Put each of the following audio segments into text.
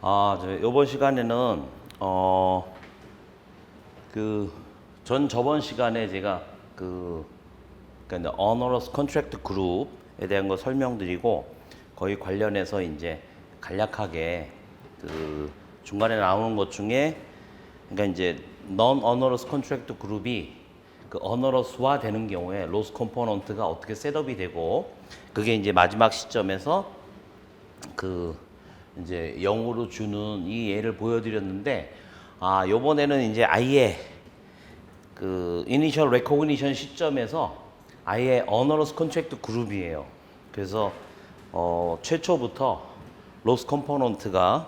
이번 시간에는 저번 시간에 제가 그러니까 Onerous Contract Group에 대한 거 설명드리고 거의 관련해서 이제 간략하게 중간에 나오는 것 중에 그러니까 이제 Non-Onerous Contract Group이 onerous화 되는 경우에 loss component가 어떻게 셋업이 되고 그게 이제 마지막 시점에서 이제 0으로 주는 이 예를 보여드렸는데 요번에는 이제 아예 initial recognition 시점에서 아예 onerous contract 그룹이에요. 그래서 최초부터 loss component가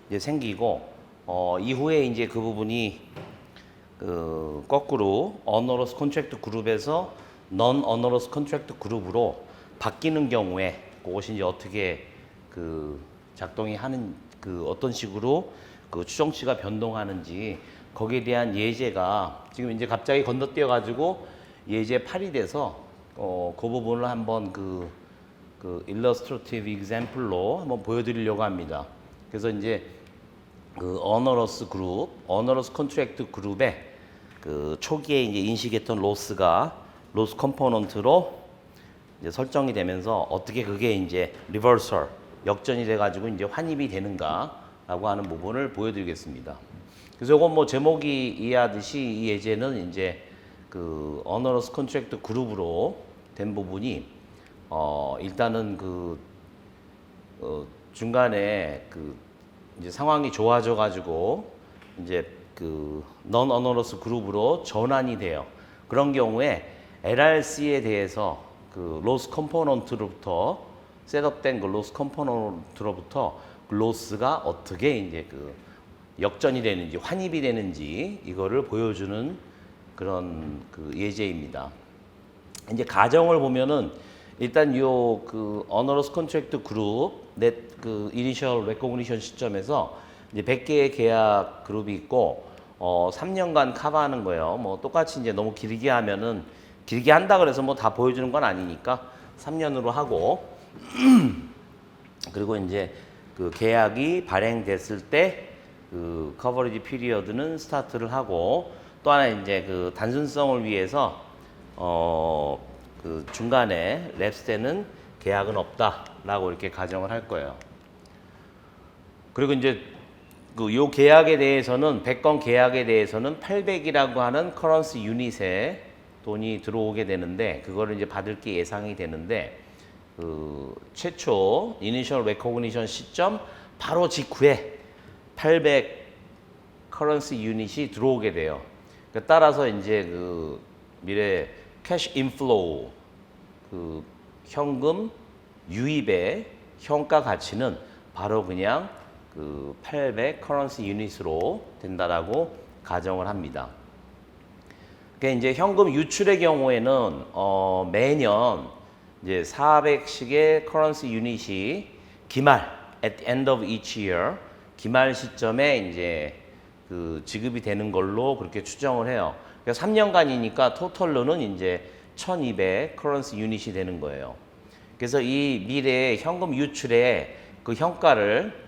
이제 생기고 이후에 이제 그 부분이 거꾸로 onerous contract 그룹에서 non-onerous contract 그룹으로 바뀌는 경우에 그것이 이제 어떻게 작동이 하는 어떤 식으로 추정치가 변동하는지 거기에 대한 예제가 지금 이제 갑자기 건너뛰어 가지고 예제 8이 돼서 그 부분을 한번 illustrative example로 한번 보여드리려고 합니다. 그래서 이제 onerous 그룹, onerous contract 그룹에 초기에 이제 인식했던 로스가 로스 컴포넌트로 이제 설정이 되면서 어떻게 그게 이제 리버설 역전이 돼가지고 이제 환입이 되는가라고 하는 부분을 보여드리겠습니다. 그래서 이건 뭐 제목이 이해하듯이 이 예제는 이제 onerous contract 그룹으로 된 부분이 일단은 중간에 이제 상황이 좋아져 가지고 이제 non-onerous 그룹으로 전환이 돼요. 그런 경우에 LRC에 대해서 loss component로부터 셋업된 loss component로부터 로스가 어떻게 이제 역전이 되는지 환입이 되는지 이거를 보여주는 그런 예제입니다. 이제 가정을 보면은 일단 요 onerous contract 그룹 initial recognition 시점에서 이제 100개의 계약 그룹이 있고 3년간 커버하는 거예요. 뭐 똑같이 이제 너무 길게 하면은 길게 한다 그래서 뭐 다 보여주는 건 아니니까 3년으로 하고 그리고 이제 계약이 발행됐을 때 커버리지 피리어드는 스타트를 하고 또 하나 이제 단순성을 위해서 중간에 랩스 때는 계약은 없다라고 이렇게 가정을 할 거예요. 그리고 이제 요 계약에 대해서는 100건 계약에 대해서는 800이라고 하는 커런시 유닛에 돈이 들어오게 되는데 그거를 이제 받을 게 예상이 되는데 최초 이니셜 레코그니션 시점 바로 직후에 800 커런시 유닛이 들어오게 돼요. 따라서 이제 미래 캐시 인플로우 현금 유입의 현가 가치는 바로 그냥 800 커런시 유닛으로 된다라고 가정을 합니다. 그러니까 이제 현금 유출의 경우에는 매년 이제 400씩의 커런시 유닛이 기말 at the end of each year 기말 시점에 이제 지급이 되는 걸로 그렇게 추정을 해요. 그러니까 3년간이니까 토탈로는 이제 1200 커런시 유닛이 되는 거예요. 그래서 이 미래의 현금 유출의 현가를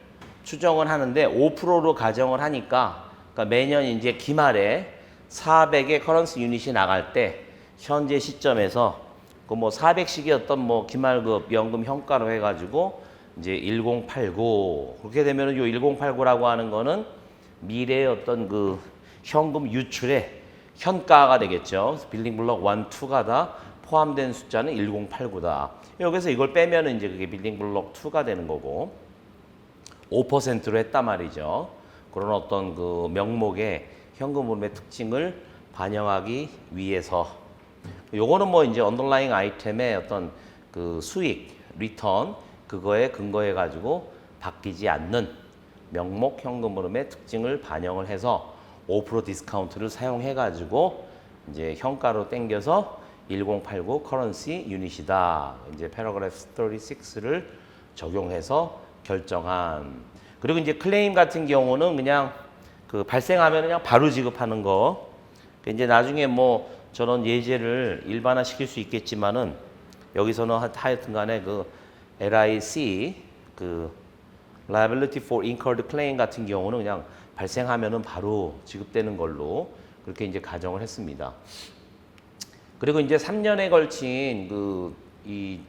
추정을 하는데 5%로 가정을 하니까 그러니까 매년 이제 기말에 400의 커런시 유닛이 나갈 때 현재 시점에서 뭐 400씩이었던 뭐 기말급 연금 현가로 해가지고 이제 1089 그렇게 되면은 요 1089라고 하는 거는 미래의 어떤 현금 유출의 현가가 되겠죠. 빌딩 블록 1, 2가 다 포함된 숫자는 1089다. 여기서 이걸 빼면은 이제 그게 빌딩 블록 2가 되는 거고 5%로 했단 말이죠. 그런 어떤 명목의 현금 흐름의 특징을 반영하기 위해서 요거는 뭐 이제 언더라잉 아이템의 어떤 수익, 리턴 그거에 근거해 가지고 바뀌지 않는 명목 현금 흐름의 특징을 반영을 해서 5% 디스카운트를 사용해 가지고 이제 현가로 땡겨서 1089 커런시 유닛이다. 이제 패러그래프 36를 적용해서 결정한. 그리고 이제 클레임 같은 경우는 그냥 발생하면 그냥 바로 지급하는 거. 이제 나중에 뭐 저런 예제를 일반화 시킬 수 있겠지만은 여기서는 하여튼 간에 LIC liability for incurred claim 같은 경우는 그냥 발생하면은 바로 지급되는 걸로 그렇게 이제 가정을 했습니다. 그리고 이제 3년에 걸친 이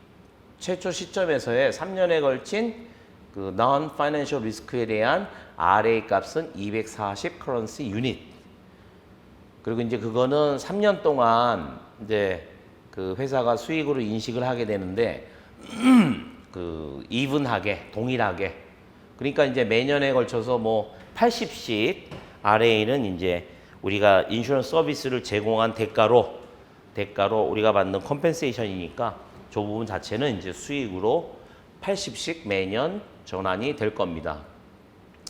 최초 시점에서의 3년에 걸친 그 non-financial risk에 대한 RA 값은 240 currency unit. 그리고 이제 그거는 3년 동안 이제 그 회사가 수익으로 인식을 하게 되는데 그 이분하게 동일하게 그러니까 이제 매년에 걸쳐서 뭐 80씩 RA는 이제 우리가 인슈런스 서비스를 제공한 대가로 우리가 받는 컴펜세이션이니까 저 부분 자체는 이제 수익으로 80씩 매년 전환이 될 겁니다.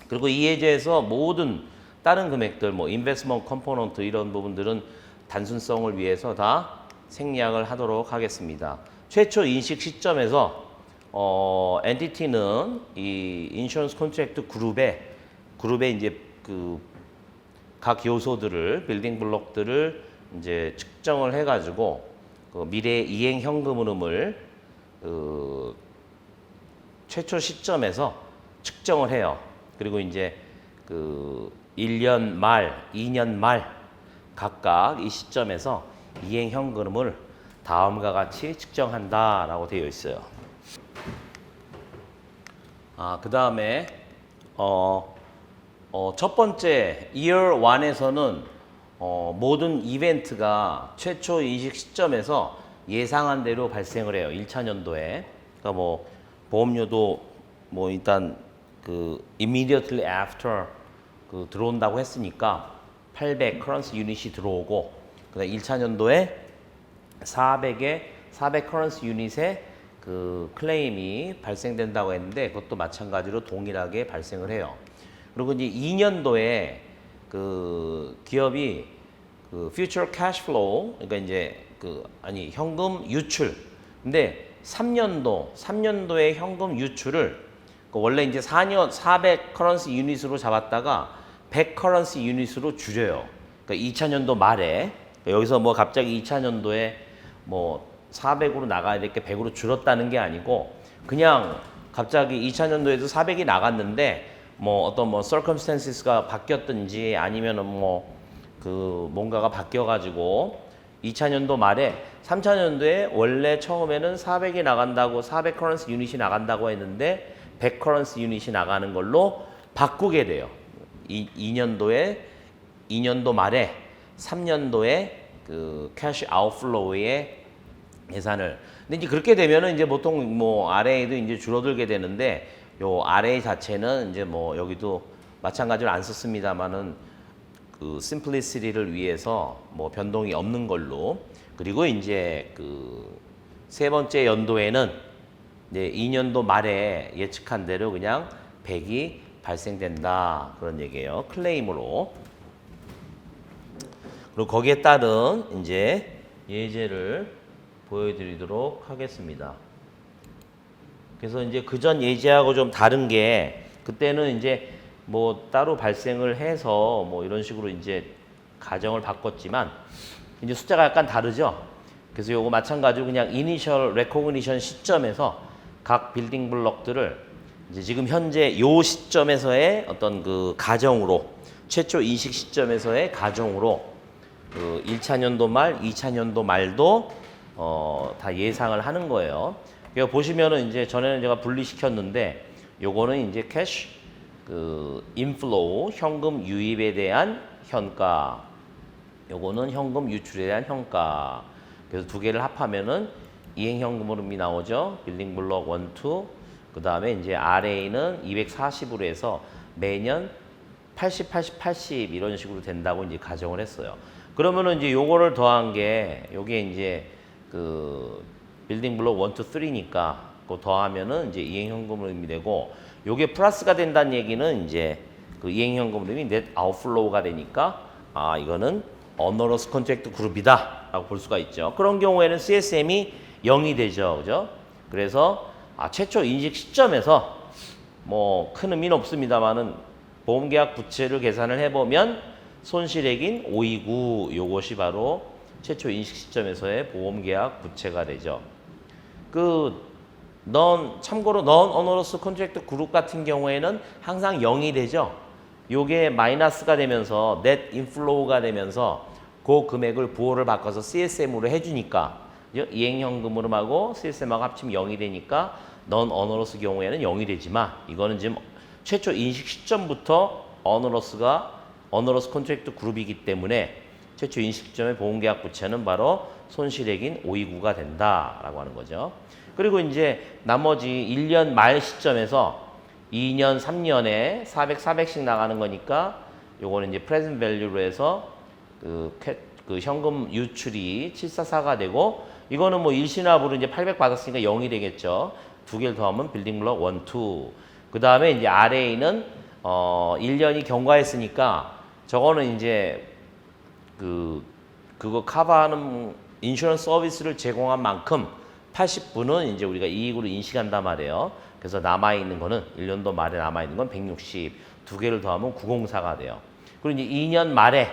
그리고 이 예제에서 모든 다른 금액들 뭐 인베스트먼트 컴포넌트 이런 부분들은 단순성을 위해서 다 생략을 하도록 하겠습니다. 최초 인식 시점에서 엔티티는 이 인슈런스 컨트랙트 그룹에 이제 그 각 요소들을 빌딩 블록들을 이제 측정을 해가지고 그 미래 이행 현금 흐름을 그 최초 시점에서 측정을 해요. 그리고 이제 그 1년 말, 2년 말 각각 이 시점에서 이행 현금을 다음과 같이 측정한다라고 되어 있어요. 그 다음에 첫 번째 year 1에서는 모든 이벤트가 최초 인식 시점에서 예상한 대로 발생을 해요. 1차 년도에. 그러니까 뭐 보험료도 뭐 일단 그 immediately after 그 들어온다고 했으니까 800 currency unit이 들어오고 그다음 1차 년도에 400 currency unit의 그 클레임이 발생된다고 했는데 그것도 마찬가지로 동일하게 발생을 해요. 그리고 이제 2년도에 그 기업이 그 future cash flow 그러니까 이제 현금 유출. 근데 3년도에 현금 유출을 원래 이제 4년 400 currency unit으로 잡았다가 100 currency unit으로 줄여요. 그러니까 2차 년도 말에 여기서 뭐 갑자기 2차 년도에 뭐 400으로 나가 이렇게 100으로 줄었다는 게 아니고 그냥 갑자기 2차 년도에도 400이 나갔는데 뭐 어떤 뭐 circumstances가 바뀌었든지 아니면은 뭐 그 뭔가가 바뀌어가지고 2차 년도 말에 3차 년도에 원래 처음에는 400이 나간다고 400 currency unit이 나간다고 했는데 100 currency unit이 나가는 걸로 바꾸게 돼요. 2년도 말에 3년도에 그 cash outflow의 예산을. 근데 이제 그렇게 되면은 이제 보통 뭐 RA도 이제 줄어들게 되는데 요 RA 자체는 이제 뭐 여기도 마찬가지로 안 썼습니다만은 그 심플리시티를 위해서 뭐 변동이 없는 걸로. 그리고 이제 그 세 번째 연도에는 이제 2년도 말에 예측한 대로 그냥 100이 발생된다 그런 얘기예요. 클레임으로. 그리고 거기에 따른 이제 예제를 보여드리도록 하겠습니다. 그래서 이제 그전 예제하고 좀 다른 게 그때는 이제 뭐 따로 발생을 해서 뭐 이런 식으로 이제 가정을 바꿨지만 이제 숫자가 약간 다르죠. 그래서 요거 마찬가지로 그냥 이니셜 레코그니션 시점에서 각 빌딩 블록들을 이제 지금 현재 요 시점에서의 어떤 그 가정으로 최초 인식 시점에서의 가정으로 그 1차 년도 말, 2차 년도 말도 다 예상을 하는 거예요. 그러니까 보시면은 이제 전에는 제가 분리시켰는데 요거는 이제 캐시 그 인플로우 현금 유입에 대한 현가, 요거는 현금 유출에 대한 현가. 그래서 두 개를 합하면은 이행 현금 흐름이 나오죠. 빌딩 블록 1, 2. 그다음에 이제 RA는 240으로 해서 매년 80, 80, 80 이런 식으로 된다고 이제 가정을 했어요. 그러면은 이제 요거를 더한 게 요게 이제 그 빌딩 블록 1, 2, 3니까 그거 더하면은 이제 이행 현금 흐름이 되고 요게 플러스가 된다는 얘기는 이제 그 이행 현금 흐름이 넷 아웃플로우가 되니까 이거는 어너러스 컨트랙트 그룹이다 라고 볼 수가 있죠. 그런 경우에는 CSM이 0이 되죠. 그죠? 그래서 최초 인식 시점에서 뭐 큰 의미는 없습니다만은 보험계약 부채를 계산을 해보면 손실액인 529 요것이 바로 최초 인식 시점에서의 보험계약 부채가 되죠. 그 참고로 넌 오너러스 컨트랙트 그룹 같은 경우에는 항상 0이 되죠. 요게 마이너스가 되면서 넷 인플로우가 되면서 그 금액을 부호를 바꿔서 CSM으로 해주니까 이행현금으로 하고 CSM하고 합치면 0이 되니까 넌 오너러스 경우에는 0이 되지만 이거는 지금 최초 인식 시점부터 오너러스 컨트랙트 그룹이기 때문에 최초 인식 시점의 보험계약 부채는 바로 손실액인 529가 된다라고 하는 거죠. 그리고 이제 나머지 1년 말 시점에서 2년, 3년에 400씩 나가는 거니까 요거는 이제 프레젠트 밸류로 해서 그 현금 유출이 744가 되고 이거는 뭐 일시납으로 이제 800 받았으니까 0이 되겠죠. 두 개를 더하면 빌딩 블록 1, 2. 그 다음에 이제 RA는 1년이 경과했으니까 저거는 이제 그거 커버하는 인슈런스 서비스를 제공한 만큼 80분은 이제 우리가 이익으로 인식한단 말이에요. 그래서 남아있는 거는 1년도 말에 남아있는 건 160, 두 개를 더하면 904가 돼요. 그리고 이제 2년 말에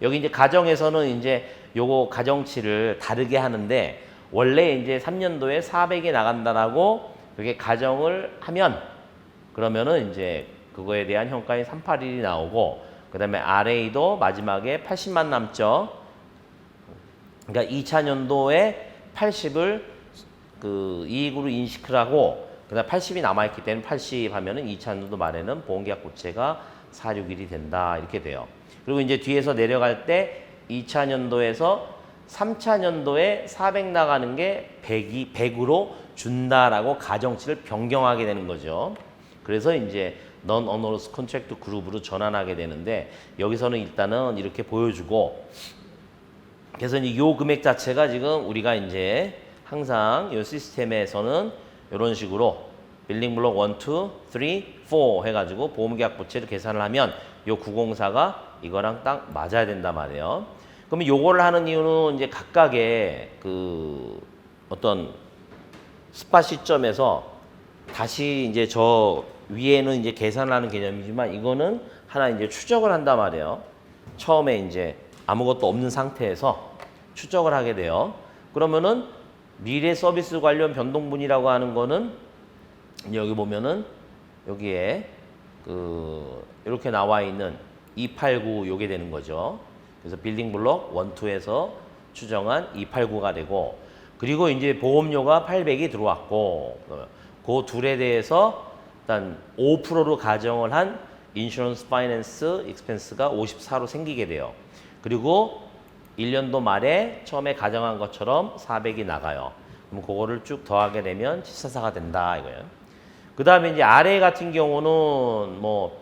여기 이제 가정에서는 이제 요거 가정치를 다르게 하는데 원래 이제 3년도에 400이 나간다라고 그게 가정을 하면 그러면은 이제 그거에 대한 현가인 381이 나오고 그다음에 RA도 마지막에 80만 남죠. 그러니까 2차년도에 80을 그 이익으로 인식을 하고 그다음 80이 남아있기 때문에 80 하면은 2차년도 말에는 보험계약 부채가 461이 된다 이렇게 돼요. 그리고 이제 뒤에서 내려갈 때 2차년도에서 3차년도에 400 나가는 게 100으로 준다라고 가정치를 변경하게 되는 거죠. 그래서 이제 넌 오너러스 컨트랙트 그룹으로 전환하게 되는데 여기서는 일단은 이렇게 보여주고 그래서 이제 요 금액 자체가 지금 우리가 이제 항상 이 시스템에서는 이런 식으로 빌딩 블록 1, 2, 3, 4 해가지고 보험계약 부채를 계산을 하면 요 904가 이거랑 딱 맞아야 된단 말이에요. 그러면 요거를 하는 이유는 이제 각각의 그 어떤 스팟 시점에서 다시 이제 저 위에는 이제 계산을 하는 개념이지만 이거는 하나 이제 추적을 한단 말이에요. 처음에 이제 아무것도 없는 상태에서 추적을 하게 돼요. 그러면은 미래 서비스 관련 변동분이라고 하는 거는 여기 보면은 여기에 이렇게 나와 있는 289 요게 되는 거죠. 그래서 빌딩 블록 1, 2에서 추정한 289가 되고 그리고 이제 보험료가 800이 들어왔고 그 둘에 대해서 일단 5%로 가정을 한 인슈런스 파이낸스 익스펜스가 54로 생기게 돼요. 그리고 1년도 말에 처음에 가정한 것처럼 400이 나가요. 그럼 그거를 쭉 더하게 되면 744가 된다 이거예요. 그 다음에 이제 RA 같은 경우는 뭐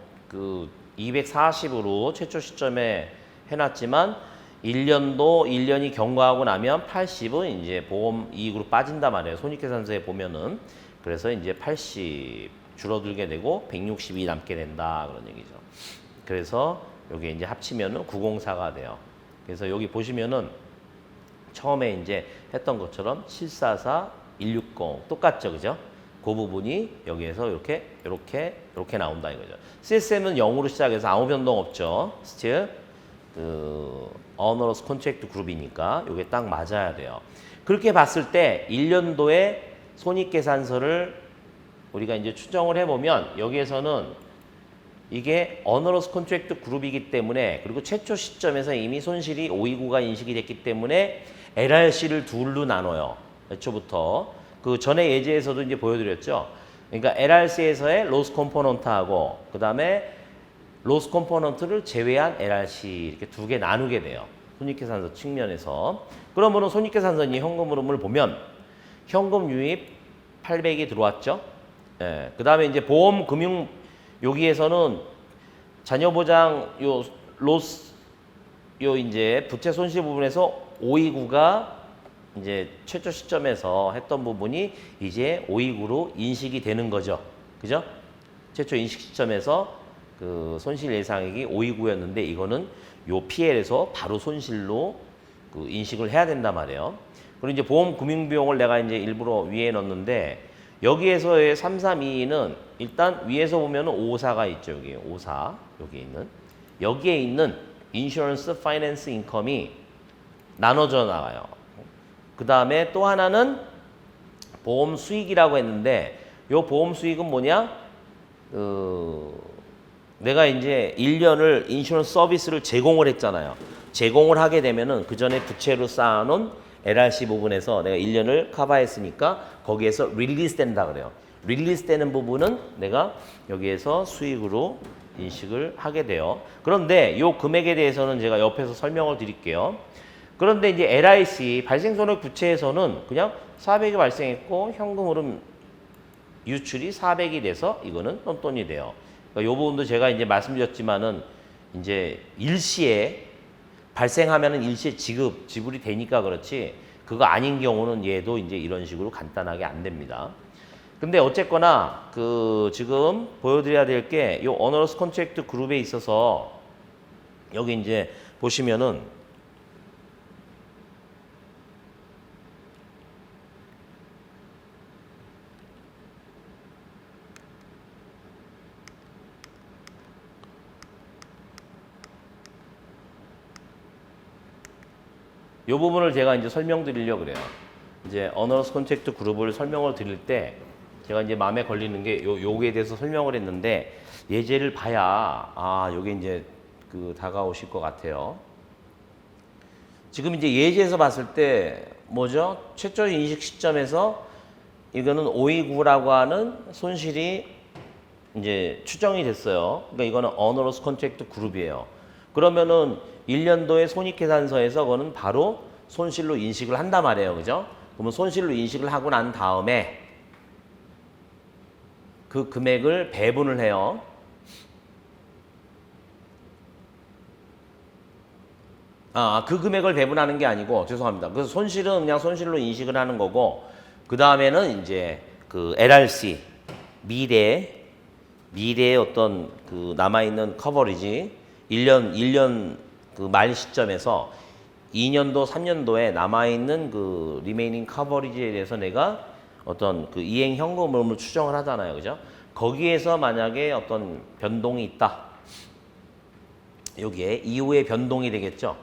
240으로 최초 시점에 해놨지만 1년이 경과하고 나면 80은 이제 보험 이익으로 빠진단 말이에요. 손익계산서에 보면은. 그래서 이제 80 줄어들게 되고 162 남게 된다 그런 얘기죠. 그래서 여기 이제 합치면은 904가 돼요. 그래서 여기 보시면은 처음에 이제 했던 것처럼 744, 160 똑같죠, 그죠? 그 부분이 여기에서 이렇게 나온다 이거죠. CSM은 0으로 시작해서 아무 변동 없죠. 스틸 오너러스 컨트랙트 그룹이니까 이게 딱 맞아야 돼요. 그렇게 봤을 때 1년도에 손익계산서를 우리가 이제 추정을 해보면 여기에서는 이게 오너러스 컨트랙트 그룹이기 때문에 그리고 최초 시점에서 이미 손실이 529가 인식이 됐기 때문에 LRC를 둘로 나눠요. 애초부터. 그 전에 예제에서도 이제 보여드렸죠. 그러니까 LRC에서의 로스 컴포넌트하고 그 다음에 로스 컴포넌트를 제외한 LRC 이렇게 두 개 나누게 돼요. 손익계산서 측면에서. 그러면은 손익계산서니 현금 흐름을 보면 현금 유입 800이 들어왔죠. 예. 그 다음에 이제 보험 금융 여기에서는 자녀보장 이제 부채 손실 부분에서 529가 이제 최초 시점에서 했던 부분이 이제 529로 인식이 되는 거죠. 그죠? 최초 인식 시점에서 그 손실 예상액이 529였는데 이거는 요 PL에서 바로 손실로 그 인식을 해야 된단 말이에요. 그리고 이제 보험 금융 비용을 내가 이제 일부러 위에 넣었는데 여기에서의 3322는 일단 위에서 보면은 54가 있죠. 여기 54 여기 있는 여기에 있는 인슈런스 파이낸스 인컴이 나눠져 나가요. 그 다음에 또 하나는 보험 수익이라고 했는데 요 보험 수익은 뭐냐? 내가 이제 1년을 인슈런스 서비스를 제공을 했잖아요. 제공을 하게 되면은 그 전에 부채로 쌓아놓은 LRC 부분에서 내가 1년을 커버했으니까 거기에서 릴리스 된다 그래요. 릴리스 되는 부분은 내가 여기에서 수익으로 인식을 하게 돼요. 그런데 요 금액에 대해서는 제가 옆에서 설명을 드릴게요. 그런데 이제 LIC 발생손해 부채에서는 그냥 400이 발생했고 현금 흐름 유출이 400이 돼서 이거는 똔똔이 돼요. 그러니까 요 부분도 제가 이제 말씀드렸지만은 이제 일시에 발생하면은 일시에 지불이 되니까 그렇지 그거 아닌 경우는 얘도 이제 이런 식으로 간단하게 안 됩니다. 근데 어쨌거나 그 지금 보여드려야 될 게 요 어너러스 컨트랙트 그룹에 있어서 여기 이제 보시면은 요 부분을 제가 이제 설명드리려고 그래요. 이제 어너러스 컨트랙트 그룹을 설명을 드릴 때 제가 이제 마음에 걸리는 게 요거에 대해서 설명을 했는데 예제를 봐야 요게 이제 그 다가오실 것 같아요. 지금 이제 예제에서 봤을 때 뭐죠? 최초의 인식 시점에서 이거는 529라고 하는 손실이 이제 추정이 됐어요. 그러니까 이거는 어너러스 컨트랙트 그룹이에요. 그러면은 1년도에 손익계산서에서 그거는 바로 손실로 인식을 한단 말이에요. 그죠? 그러면 손실로 인식을 하고 난 다음에 그 금액을 배분을 해요. 그 금액을 배분하는 게 아니고 죄송합니다. 그래서 손실은 그냥 손실로 인식을 하는 거고 그 다음에는 이제 그 LRC 미래의 어떤 그 남아있는 커버리지 1년 그 말 시점에서 2년도 3년도에 남아있는 그 리메이닝 커버리지에 대해서 내가 어떤 그 이행 현금흐름을 추정을 하잖아요. 그죠? 거기에서 만약에 어떤 변동이 있다. 여기에 이후에 변동이 되겠죠.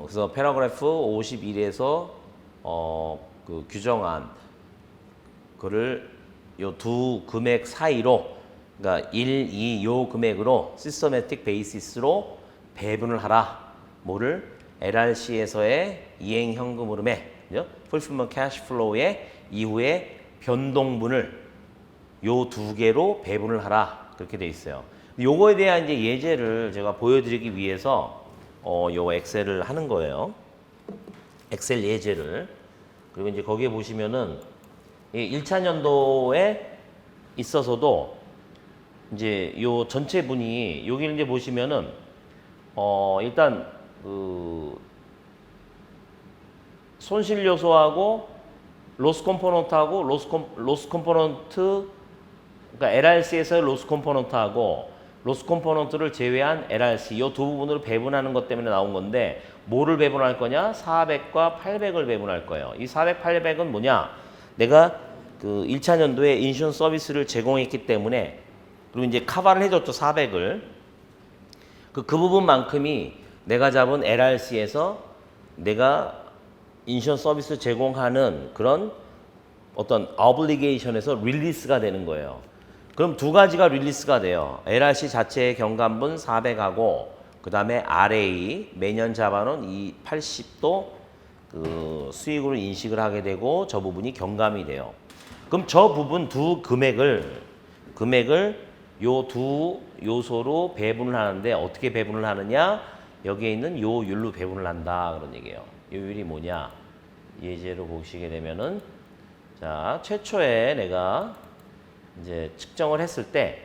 그래서 패러그래프 51에서 그 규정한 그를 요 두 금액 사이로 그러니까 1, 2 요 금액으로 시스테매틱 베이시스로 배분을 하라. 뭐를 LRC에서의 이행 현금 흐름에 fulfillment cash flow의 이후에 변동분을 요 두 개로 배분을 하라. 그렇게 돼 있어요. 요거에 대한 이제 예제를 제가 보여드리기 위해서 요 엑셀을 하는 거예요. 엑셀 예제를. 그리고 이제 거기에 보시면은 1차 년도에 있어서도 이제 요 전체 분이 여기를 이제 보시면은 일단 그 손실 요소하고 로스 컴포넌트하고 로스 컴포넌트 그러니까 LRC에서의 로스 컴포넌트하고 로스 컴포넌트를 제외한 LRC 이 두 부분으로 배분하는 것 때문에 나온 건데 뭐를 배분할 거냐? 400과 800을 배분할 거예요. 이 400, 800은 뭐냐? 내가 그 1차 년도에 인슈런스 서비스를 제공했기 때문에 그리고 이제 커버를 해줬죠. 400을. 그 부분만큼이 내가 잡은 LRC에서 내가 인슈런스 서비스 제공하는 그런 어떤 오블리게이션에서 릴리스가 되는 거예요. 그럼 두 가지가 릴리스가 돼요. LRC 자체의 경감분 400하고 그 다음에 RA 매년 잡아놓은 이 80도 그 수익으로 인식을 하게 되고 저 부분이 경감이 돼요. 그럼 저 부분 두 금액을 요 두 요소로 배분을 하는데 어떻게 배분을 하느냐? 여기에 있는 요 율로 배분을 한다 그런 얘기예요. 요 율이 뭐냐? 예제로 보시게 되면은 자 최초에 내가 이제 측정을 했을 때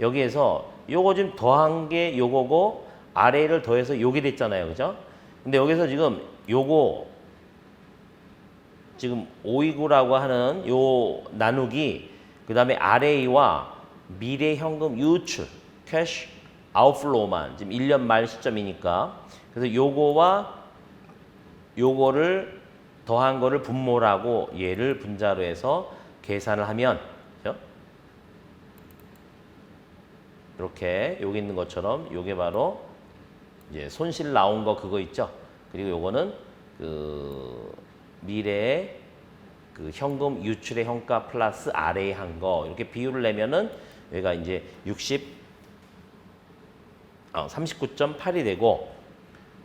여기에서 요거 좀 더한 게 요거고 RA를 더해서 요게 됐잖아요. 그죠? 근데 여기서 지금 요거 지금 529라고 하는 요 나누기 그 다음에 RA와 미래 현금 유출 캐시 아웃플로우만 지금 1년 말 시점이니까 그래서 요거와 요거를 더한 거를 분모를 하고 얘를 분자로 해서 계산을 하면 그렇죠? 이렇게 여기 있는 것처럼 요게 바로 이제 손실 나온 거 그거 있죠. 그리고 요거는 그 미래의 그 현금 유출의 현가 플러스 RA 한 거 이렇게 비율을 내면은 여기가 이제 39.8이 되고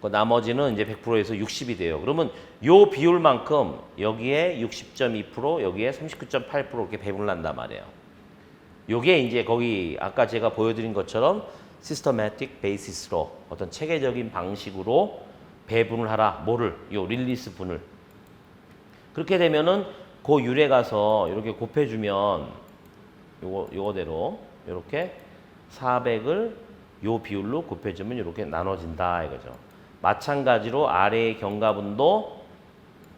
그 나머지는 이제 100%에서 60이 돼요. 그러면 요 비율만큼 여기에 60.2% 여기에 39.8% 이렇게 배분을 한단 말이에요. 요게 이제 거기 아까 제가 보여드린 것처럼 시스터매틱 베이시스로 어떤 체계적인 방식으로 배분을 하라. 뭐를? 요 릴리스 분을. 그렇게 되면은 그 율에 가서 이렇게 곱해주면 요거대로 이렇게 400을 요 비율로 곱해주면 이렇게 나눠진다 이거죠. 마찬가지로 아래의 경가분도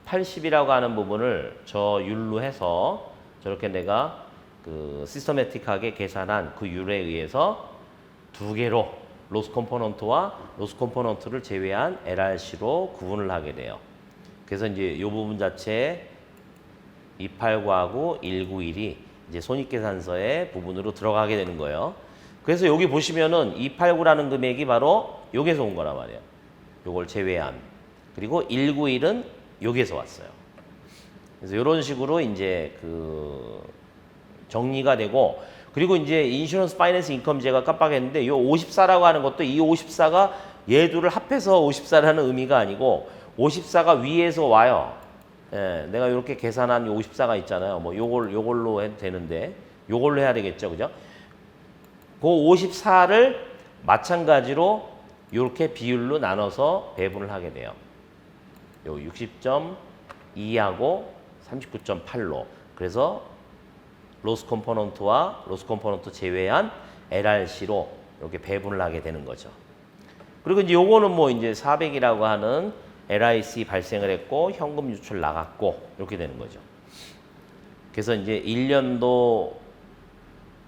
80이라고 하는 부분을 저 율로 해서 저렇게 내가 그 시스터매틱하게 계산한 그 율에 의해서 두 개로 로스 컴포넌트와 로스 컴포넌트를 제외한 LRC로 구분을 하게 돼요. 그래서 이제 이 부분 자체에 289하고 191이 이제 손익계산서의 부분으로 들어가게 되는 거예요. 그래서 여기 보시면은 289라는 금액이 바로 여기서 온 거란 말이에요. 요걸 제외한. 그리고 191은 여기서 왔어요. 그래서 이런 식으로 이제 그 정리가 되고, 그리고 이제 인슈런스 파이낸스 인컴제가 깜빡했는데 요 54라고 하는 것도 이 54가 얘들을 합해서 54라는 의미가 아니고 54가 위에서 와요. 예, 내가 이렇게 계산한 54가 있잖아요. 뭐 요걸로 해도 되는데 요걸로 해야 되겠죠. 그죠? 그 54를 마찬가지로 이렇게 비율로 나눠서 배분을 하게 돼요. 요 60.2하고 39.8로. 그래서 로스 컴포넌트와 로스 컴포넌트 제외한 LRC로 이렇게 배분을 하게 되는 거죠. 그리고 이제 요거는 뭐 이제 400이라고 하는 LIC 발생을 했고 현금 유출 나갔고 이렇게 되는 거죠. 그래서 이제 1년도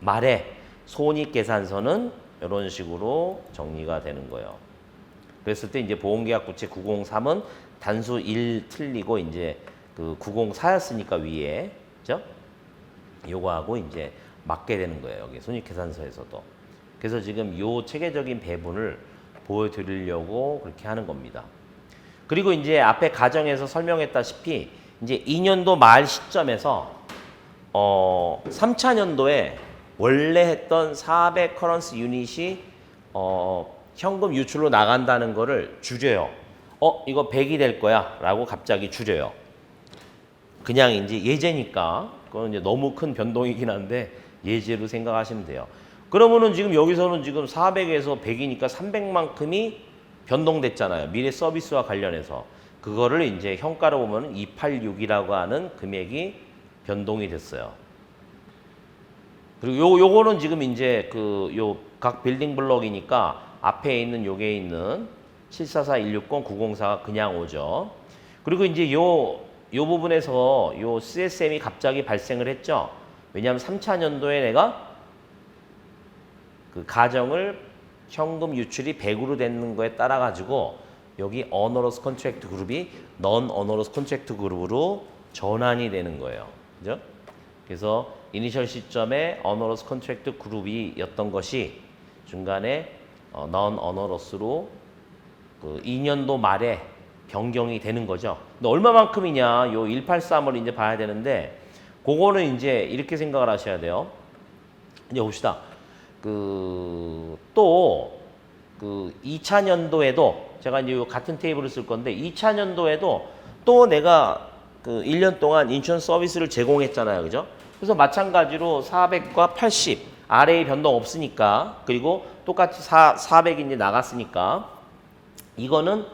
말에 손익계산서는 이런 식으로 정리가 되는 거예요. 그랬을 때 이제 보험계약부채 903은 단수 1 틀리고 이제 그 904였으니까 위에, 그죠? 요거하고 이제 맞게 되는 거예요. 여기 손익계산서에서도. 그래서 지금 요 체계적인 배분을 보여드리려고 그렇게 하는 겁니다. 그리고 이제 앞에 가정에서 설명했다시피 이제 2년도 말 시점에서 3차 년도에 원래 했던 400 커런스 유닛이 현금 유출로 나간다는 거를 줄여요. 이거 100이 될 거야 라고 갑자기 줄여요. 그냥 이제 예제니까 그건 이제 너무 큰 변동이긴 한데 예제로 생각하시면 돼요. 그러면은 지금 여기서는 지금 400에서 100이니까 300만큼이 변동됐잖아요. 미래 서비스와 관련해서. 그거를 이제 현가로 보면 286이라고 하는 금액이 변동이 됐어요. 그리고 요거는 지금 이제 요 각 빌딩 블럭이니까 앞에 있는 요게 있는 744, 160, 904가 그냥 오죠. 그리고 이제 요 부분에서 요 CSM이 갑자기 발생을 했죠. 왜냐하면 3차 년도에 내가 그 가정을 현금 유출이 100으로 되는 거에 따라 가지고 여기 어너러스 컨트랙트 그룹이 넌 어너러스 컨트랙트 그룹으로 전환이 되는 거예요. 그죠? 그래서 이니셜 시점에 어너러스 컨트랙트 그룹이었던 것이 중간에 넌 어너러스로 그 2년도 말에 변경이 되는 거죠. 근데 얼마만큼이냐? 요 183을 이제 봐야 되는데 그거는 이제 이렇게 생각을 하셔야 돼요. 이제 봅시다. 또 2차 년도에도 제가 이제 같은 테이블을 쓸 건데 2차 년도에도 또 내가 1년 동안 인슈런스 서비스를 제공했잖아요. 그죠? 그래서 마찬가지로 400과 80 RA 변동 없으니까, 그리고 똑같이 400이 이제 나갔으니까 이거는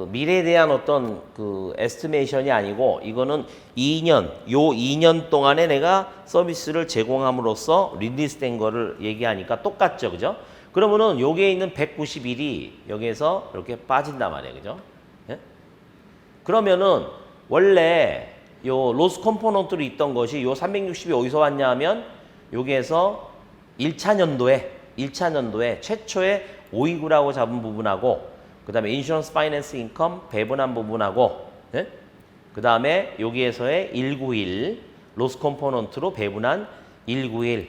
미래에 대한 어떤 에스티메이션이 아니고 이거는 2년 동안에 내가 서비스를 제공함으로써 릴리스된 거를 얘기하니까 똑같죠. 그죠? 그러면은 여기에 있는 191이 여기에서 이렇게 빠진단 말이에요. 그죠? 예? 그러면은 원래 요 로스 컴포넌트로 있던 것이 요 360이 어디서 왔냐 하면 여기에서 1차 년도에 최초의 529라고 잡은 부분하고 그 다음에 인슈런스 파이낸스 인컴 배분한 부분하고, 예? 그 다음에 여기에서의 191 로스 컴포넌트로 배분한 191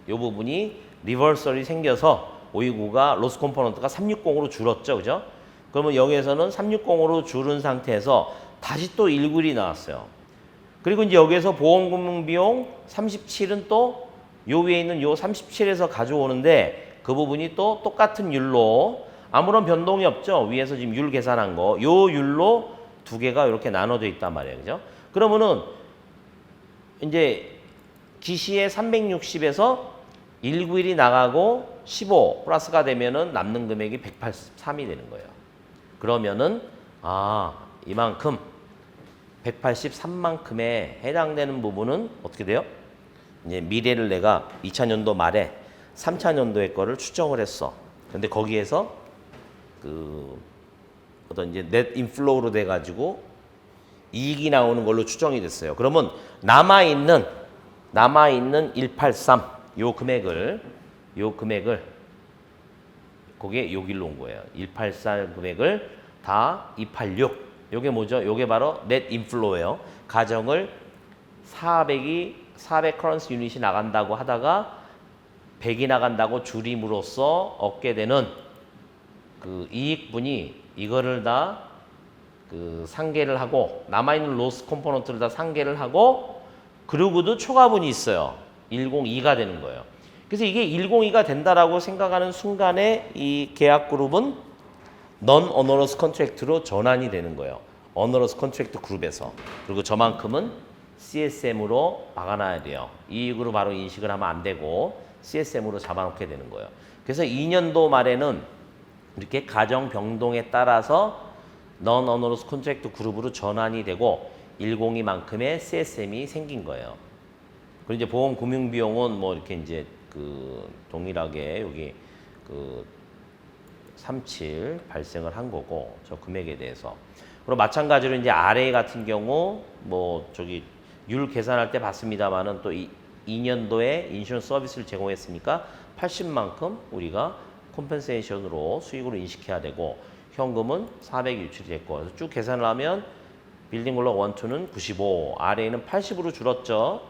이 부분이 리버설이 생겨서 529가 로스 컴포넌트가 360으로 줄었죠. 그죠? 그러면 여기에서는 360으로 줄은 상태에서 다시 또 191이 나왔어요. 그리고 이제 여기에서 보험금융비용 37은 또 요 위에 있는 요 37에서 가져오는데 그 부분이 또 똑같은 율로 아무런 변동이 없죠. 위에서 지금 율 계산한 거. 요 율로 두 개가 이렇게 나눠져 있단 말이에요. 그죠? 그러면은 이제 기시의 360에서 191이 나가고 15 플러스가 되면은 남는 금액이 183이 되는 거예요. 그러면은 이만큼 183만큼에 해당되는 부분은 어떻게 돼요? 이제 미래를 내가 2000년도 말에 3000년도의 거를 추정을 했어. 근데 거기에서 그 어떤 이제 넷 인플로우로 돼 가지고 이익이 나오는 걸로 추정이 됐어요. 그러면 남아 있는 183 요 금액을 그게 요 길로 온 거예요. 184 금액을 다 286 요게 뭐죠? 요게 바로 넷 인플로우예요. 가정을 400 커런시 유닛이 나간다고 하다가 100이 나간다고 줄임으로써 얻게 되는 그 이익분이 이거를 다 그 상계를 하고 남아있는 로스 컴포넌트를 다 상계를 하고 그러고도 초과분이 있어요. 102가 되는 거예요. 그래서 이게 102가 된다라고 생각하는 순간에 이 계약 그룹은 non onerous contract로 전환이 되는 거예요. onerous contract 그룹에서. 그리고 저만큼은 CSM으로 막아놔야 돼요. 이익으로 바로 인식을 하면 안 되고 CSM으로 잡아놓게 되는 거예요. 그래서 2년도 말에는 이렇게 가정 변동에 따라서 non onerous contract 그룹으로 전환이 되고 102만큼의 CSM이 생긴 거예요. 그리고 이제 보험 금융 비용은 뭐 이렇게 이제 그 동일하게 여기 그 37 발생을 한 거고 저 금액에 대해서. 그리고 마찬가지로 이제 RA 같은 경우 뭐 저기 율 계산할 때 봤습니다만은 또 2년도에 인슈런스 서비스를 제공했으니까 80만큼 우리가 컴펜세이션으로 수익으로 인식해야 되고 현금은 400 유출이 됐고 그래서 쭉 계산을 하면 빌딩 블록 1, 2는 95, RA는 80으로 줄었죠.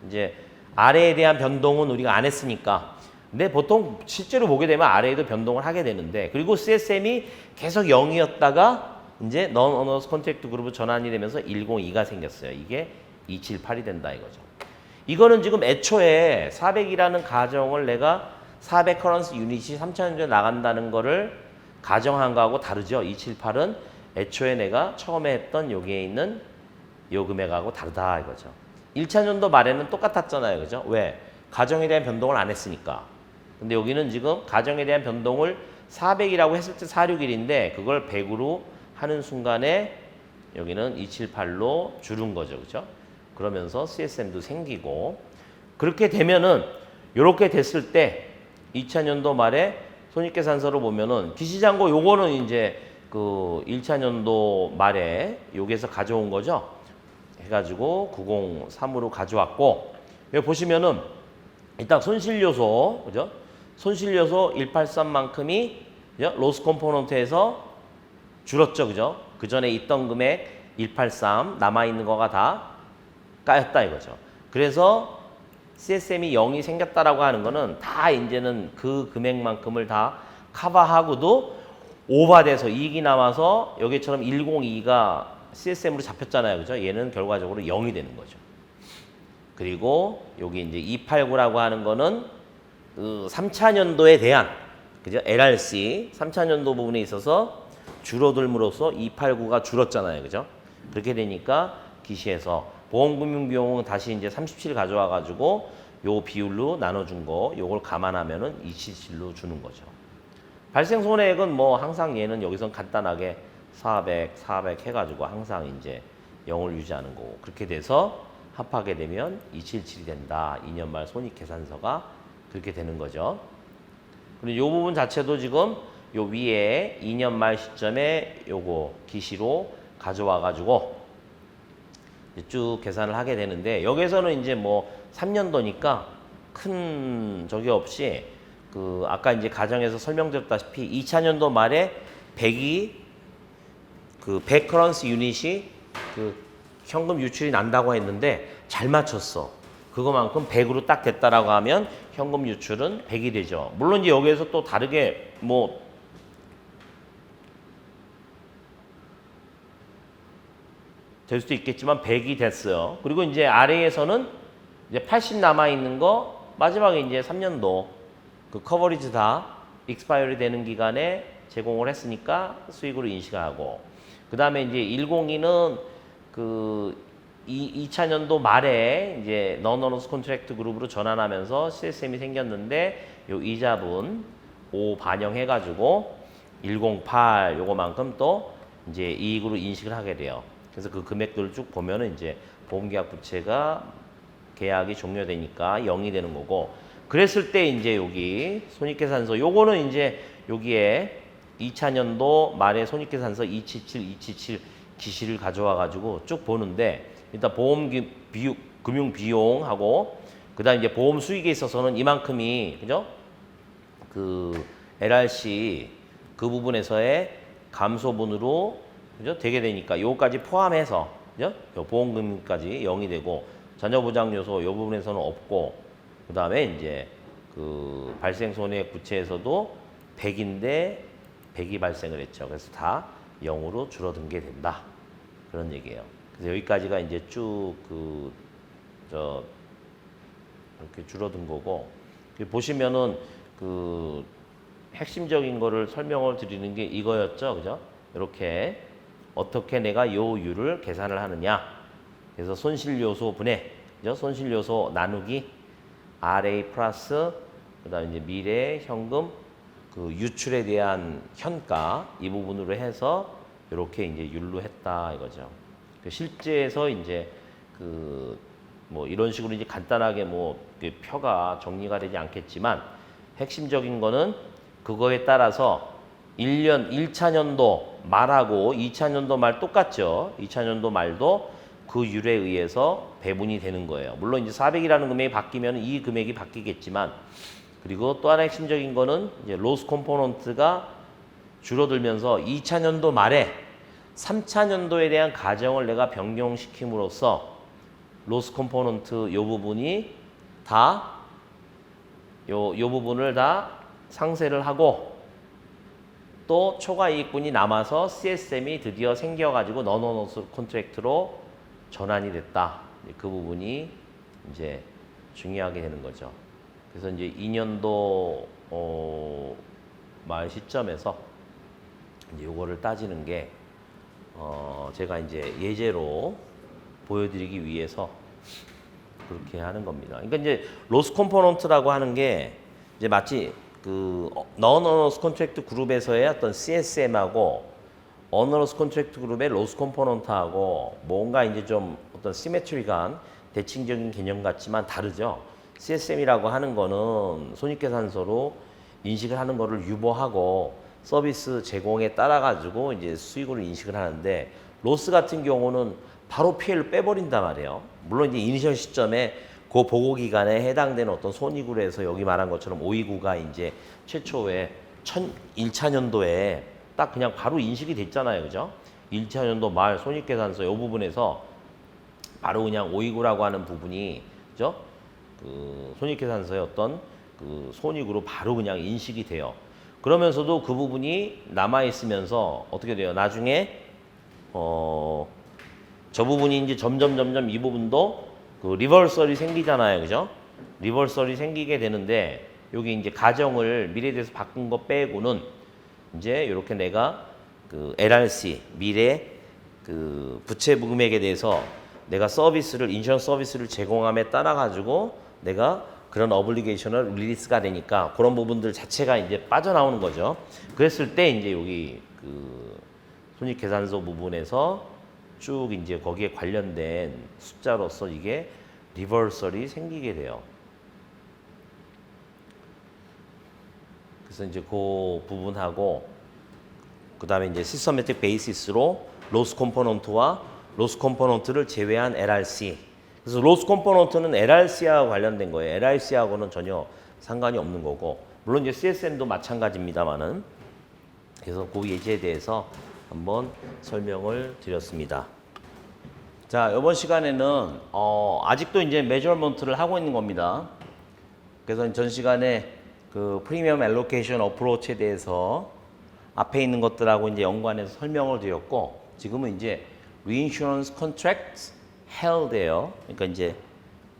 이제 RA에 대한 변동은 우리가 안 했으니까. 근데 보통 실제로 보게 되면 RA도 변동을 하게 되는데 그리고 CSM이 계속 0이었다가 이제 non onerous contract 그룹으로 전환이 되면서 102가 생겼어요. 이게 278이 된다 이거죠. 이거는 지금 애초에 400이라는 가정을 내가 400 커런시 유닛이 3,000년도에 나간다는 거를 가정한 거하고 다르죠. 278은 애초에 내가 처음에 했던 여기에 있는 요 금액하고 다르다 이거죠. 1차년도 말에는 똑같았잖아요. 그죠? 왜? 가정에 대한 변동을 안 했으니까. 근데 여기는 지금 가정에 대한 변동을 400이라고 했을 때 461인데 그걸 100으로 하는 순간에 여기는 278로 줄은 거죠. 그죠? 그러면서 CSM도 생기고 그렇게 되면은 이렇게 됐을 때 2000년도 말에 손익계산서를 보면은 기시장고 요거는 이제 그 1차년도 말에 여기에서 가져온 거죠. 해가지고 903으로 가져왔고 여기 보시면은 일단 손실요소 그죠? 손실요소 183만큼이 그죠? 로스 컴포넌트에서 줄었죠. 그죠? 그 전에 있던 금액 183 남아있는 거가 다 까였다 이거죠. 그래서 CSM이 0이 생겼다라고 하는 거는 다 이제는 그 금액만큼을 다 커버하고도 오버돼서 이익이 남아서 여기처럼 102가 CSM으로 잡혔잖아요. 그죠? 얘는 결과적으로 0이 되는 거죠. 그리고 여기 이제 289라고 하는 거는 그 3차년도에 대한 그죠? LRC 3차년도 부분에 있어서 줄어들므로써 289가 줄었잖아요. 그죠? 그렇게 되니까 기시에서 보험금융 비용은 다시 이제 37 가져와 가지고 요 비율로 나눠준 거 요걸 감안하면은 277로 주는 거죠. 발생 손해액은 뭐 항상 얘는 여기선 간단하게 400 해가지고 항상 이제 0을 유지하는 거고 그렇게 돼서 합하게 되면 277이 된다. 2년 말 손익계산서가 그렇게 되는 거죠. 그리고 요 부분 자체도 지금 요 위에 2년 말 시점에 요거 기시로 가져와 가지고 쭉 계산을 하게 되는데 여기서는 이제 뭐 3년도니까 큰 적이 없이 그 아까 이제 가정에서 설명드렸다시피 2차년도 말에 100이 그 100 커런시 유닛이 그 현금 유출이 난다고 했는데 잘 맞췄어. 그거만큼 100으로 딱 됐다라고 하면 현금 유출은 100이 되죠. 물론 이제 여기에서 또 다르게 뭐 될 수도 있겠지만 100이 됐어요. 그리고 이제 아래에서는 이제 80 남아 있는 거 마지막에 이제 3년도 그 커버리지 다 익스파이어리 되는 기간에 제공을 했으니까 수익으로 인식하고, 그 다음에 이제 102는 그 2차 년도 말에 이제 non-onerous contract 그룹으로 전환하면서 CSM이 생겼는데 요 이자분 5 반영해가지고 108 요거만큼 또 이제 이익으로 인식을 하게 돼요. 그래서 그 금액들을 쭉 보면은 이제 보험계약 부채가 계약이 종료되니까 0이 되는 거고, 그랬을 때 이제 여기 손익계산서 요거는 이제 여기에 2차 년도 말에 손익계산서 277 기시를 가져와 가지고 쭉 보는데, 일단 보험 금융 비용하고 그다음 이제 보험 수익에 있어서는 이만큼이 그죠? 그 LRC 그 부분에서의 감소분으로 그죠? 되게 되니까 요거까지 포함해서 그죠? 요 보험금까지 0이 되고, 자녀보장 요소 요 부분에서는 없고, 그다음에 이제 그 발생 손해액 부채에서도 100인데 100이 발생을 했죠. 그래서 다 0으로 줄어든 게 된다. 그런 얘기예요. 그래서 여기까지가 이제 쭉 이렇게 줄어든 거고, 보시면은 그 핵심적인 거를 설명을 드리는 게 이거였죠. 그죠? 이렇게 어떻게 내가 요 유를 계산을 하느냐. 그래서 손실 요소 분해, 그죠? 손실 요소 나누기 RA 플러스 그다음에 이제 미래 현금 그 유출에 대한 현가 이 부분으로 해서 이렇게 이제 율로했다 이거죠. 실제에서 이제 그 뭐 이런 식으로 이제 간단하게 뭐 표가 정리가 되지 않겠지만, 핵심적인 거는 그거에 따라서 1차 년도 말하고 2차 년도 말 똑같죠. 2차 년도 말도 그 율에 의해서 배분이 되는 거예요. 물론 이제 400이라는 금액이 바뀌면 이 금액이 바뀌겠지만, 그리고 또 하나 핵심적인 거는 이제 로스 컴포넌트가 줄어들면서 2차 년도 말에 3차 년도에 대한 가정을 내가 변경시킴으로써 로스 컴포넌트 요 부분이 다 요 부분을 다 상쇄를 하고, 또 초과 이익분이 남아서 CSM이 드디어 생겨가지고 non-onerous contract로 전환이 됐다. 그 부분이 이제 중요하게 되는 거죠. 그래서 이제 2년도 말 시점에서 이제 요거를 따지는 게 제가 이제 예제로 보여드리기 위해서 그렇게 하는 겁니다. 그러니까 이제 로스 컴포넌트라고 하는 게 이제 마치 그 non-onerous contract 그룹에서의 어떤 CSM하고 onerous contract 그룹의 로스 컴포넌트하고 뭔가 이제 좀 어떤 시메트리간 대칭적인 개념 같지만 다르죠. CSM이라고 하는 거는 손익계산서로 인식을 하는 거를 유보하고 서비스 제공에 따라 가지고 이제 수익으로 인식을 하는데, 로스 같은 경우는 바로 피해를 빼버린단 말이에요. 물론 이제 이니셜 시점에 그 보고 기간에 해당되는 어떤 손익으로 해서 여기 말한 것처럼 529가 이제 최초에 1차 년도에 딱 그냥 바로 인식이 됐잖아요. 그죠? 1차 년도 말 손익계산서 이 부분에서 바로 그냥 529라고 하는 부분이 그죠? 그 손익계산서의 어떤 그 손익으로 바로 그냥 인식이 돼요. 그러면서도 그 부분이 남아 있으면서 어떻게 돼요? 나중에 저 부분이 이제 점점 이 부분도 그 리버설이 생기잖아요. 그죠? 리버설이 생기게 되는데, 여기 이제 가정을 미래에 대해서 바꾼 거 빼고는 이제 이렇게 내가 그 LRC 미래 그 부채 금액에 대해서 내가 서비스를 인슈런스 서비스를 제공함에 따라 가지고 내가 그런 어블리게이션을 릴리스가 되니까 그런 부분들 자체가 이제 빠져나오는 거죠. 그랬을 때 이제 여기 그 손익계산서 부분에서 쭉 이제 거기에 관련된 숫자로서 이게 리버설이 생기게 돼요. 그래서 이제 그 부분하고 그다음에 이제 시스테매틱 베이시스로 로스 컴포넌트와 로스 컴포넌트를 제외한 LRC. 그래서 로스 컴포넌트는 LRC와 관련된 거예요. LRC하고는 전혀 상관이 없는 거고, 물론 이제 CSM도 마찬가지입니다만은. 그래서 그 예제에 대해서 한번 설명을 드렸습니다. 자, 이번 시간에는 아직도 이제 메저먼트를 하고 있는 겁니다. 그래서 전 시간에 그 프리미엄 알로케이션 어프로치에 대해서 앞에 있는 것들하고 이제 연관해서 설명을 드렸고, 지금은 이제 reinsurance contracts held예요. 그러니까 이제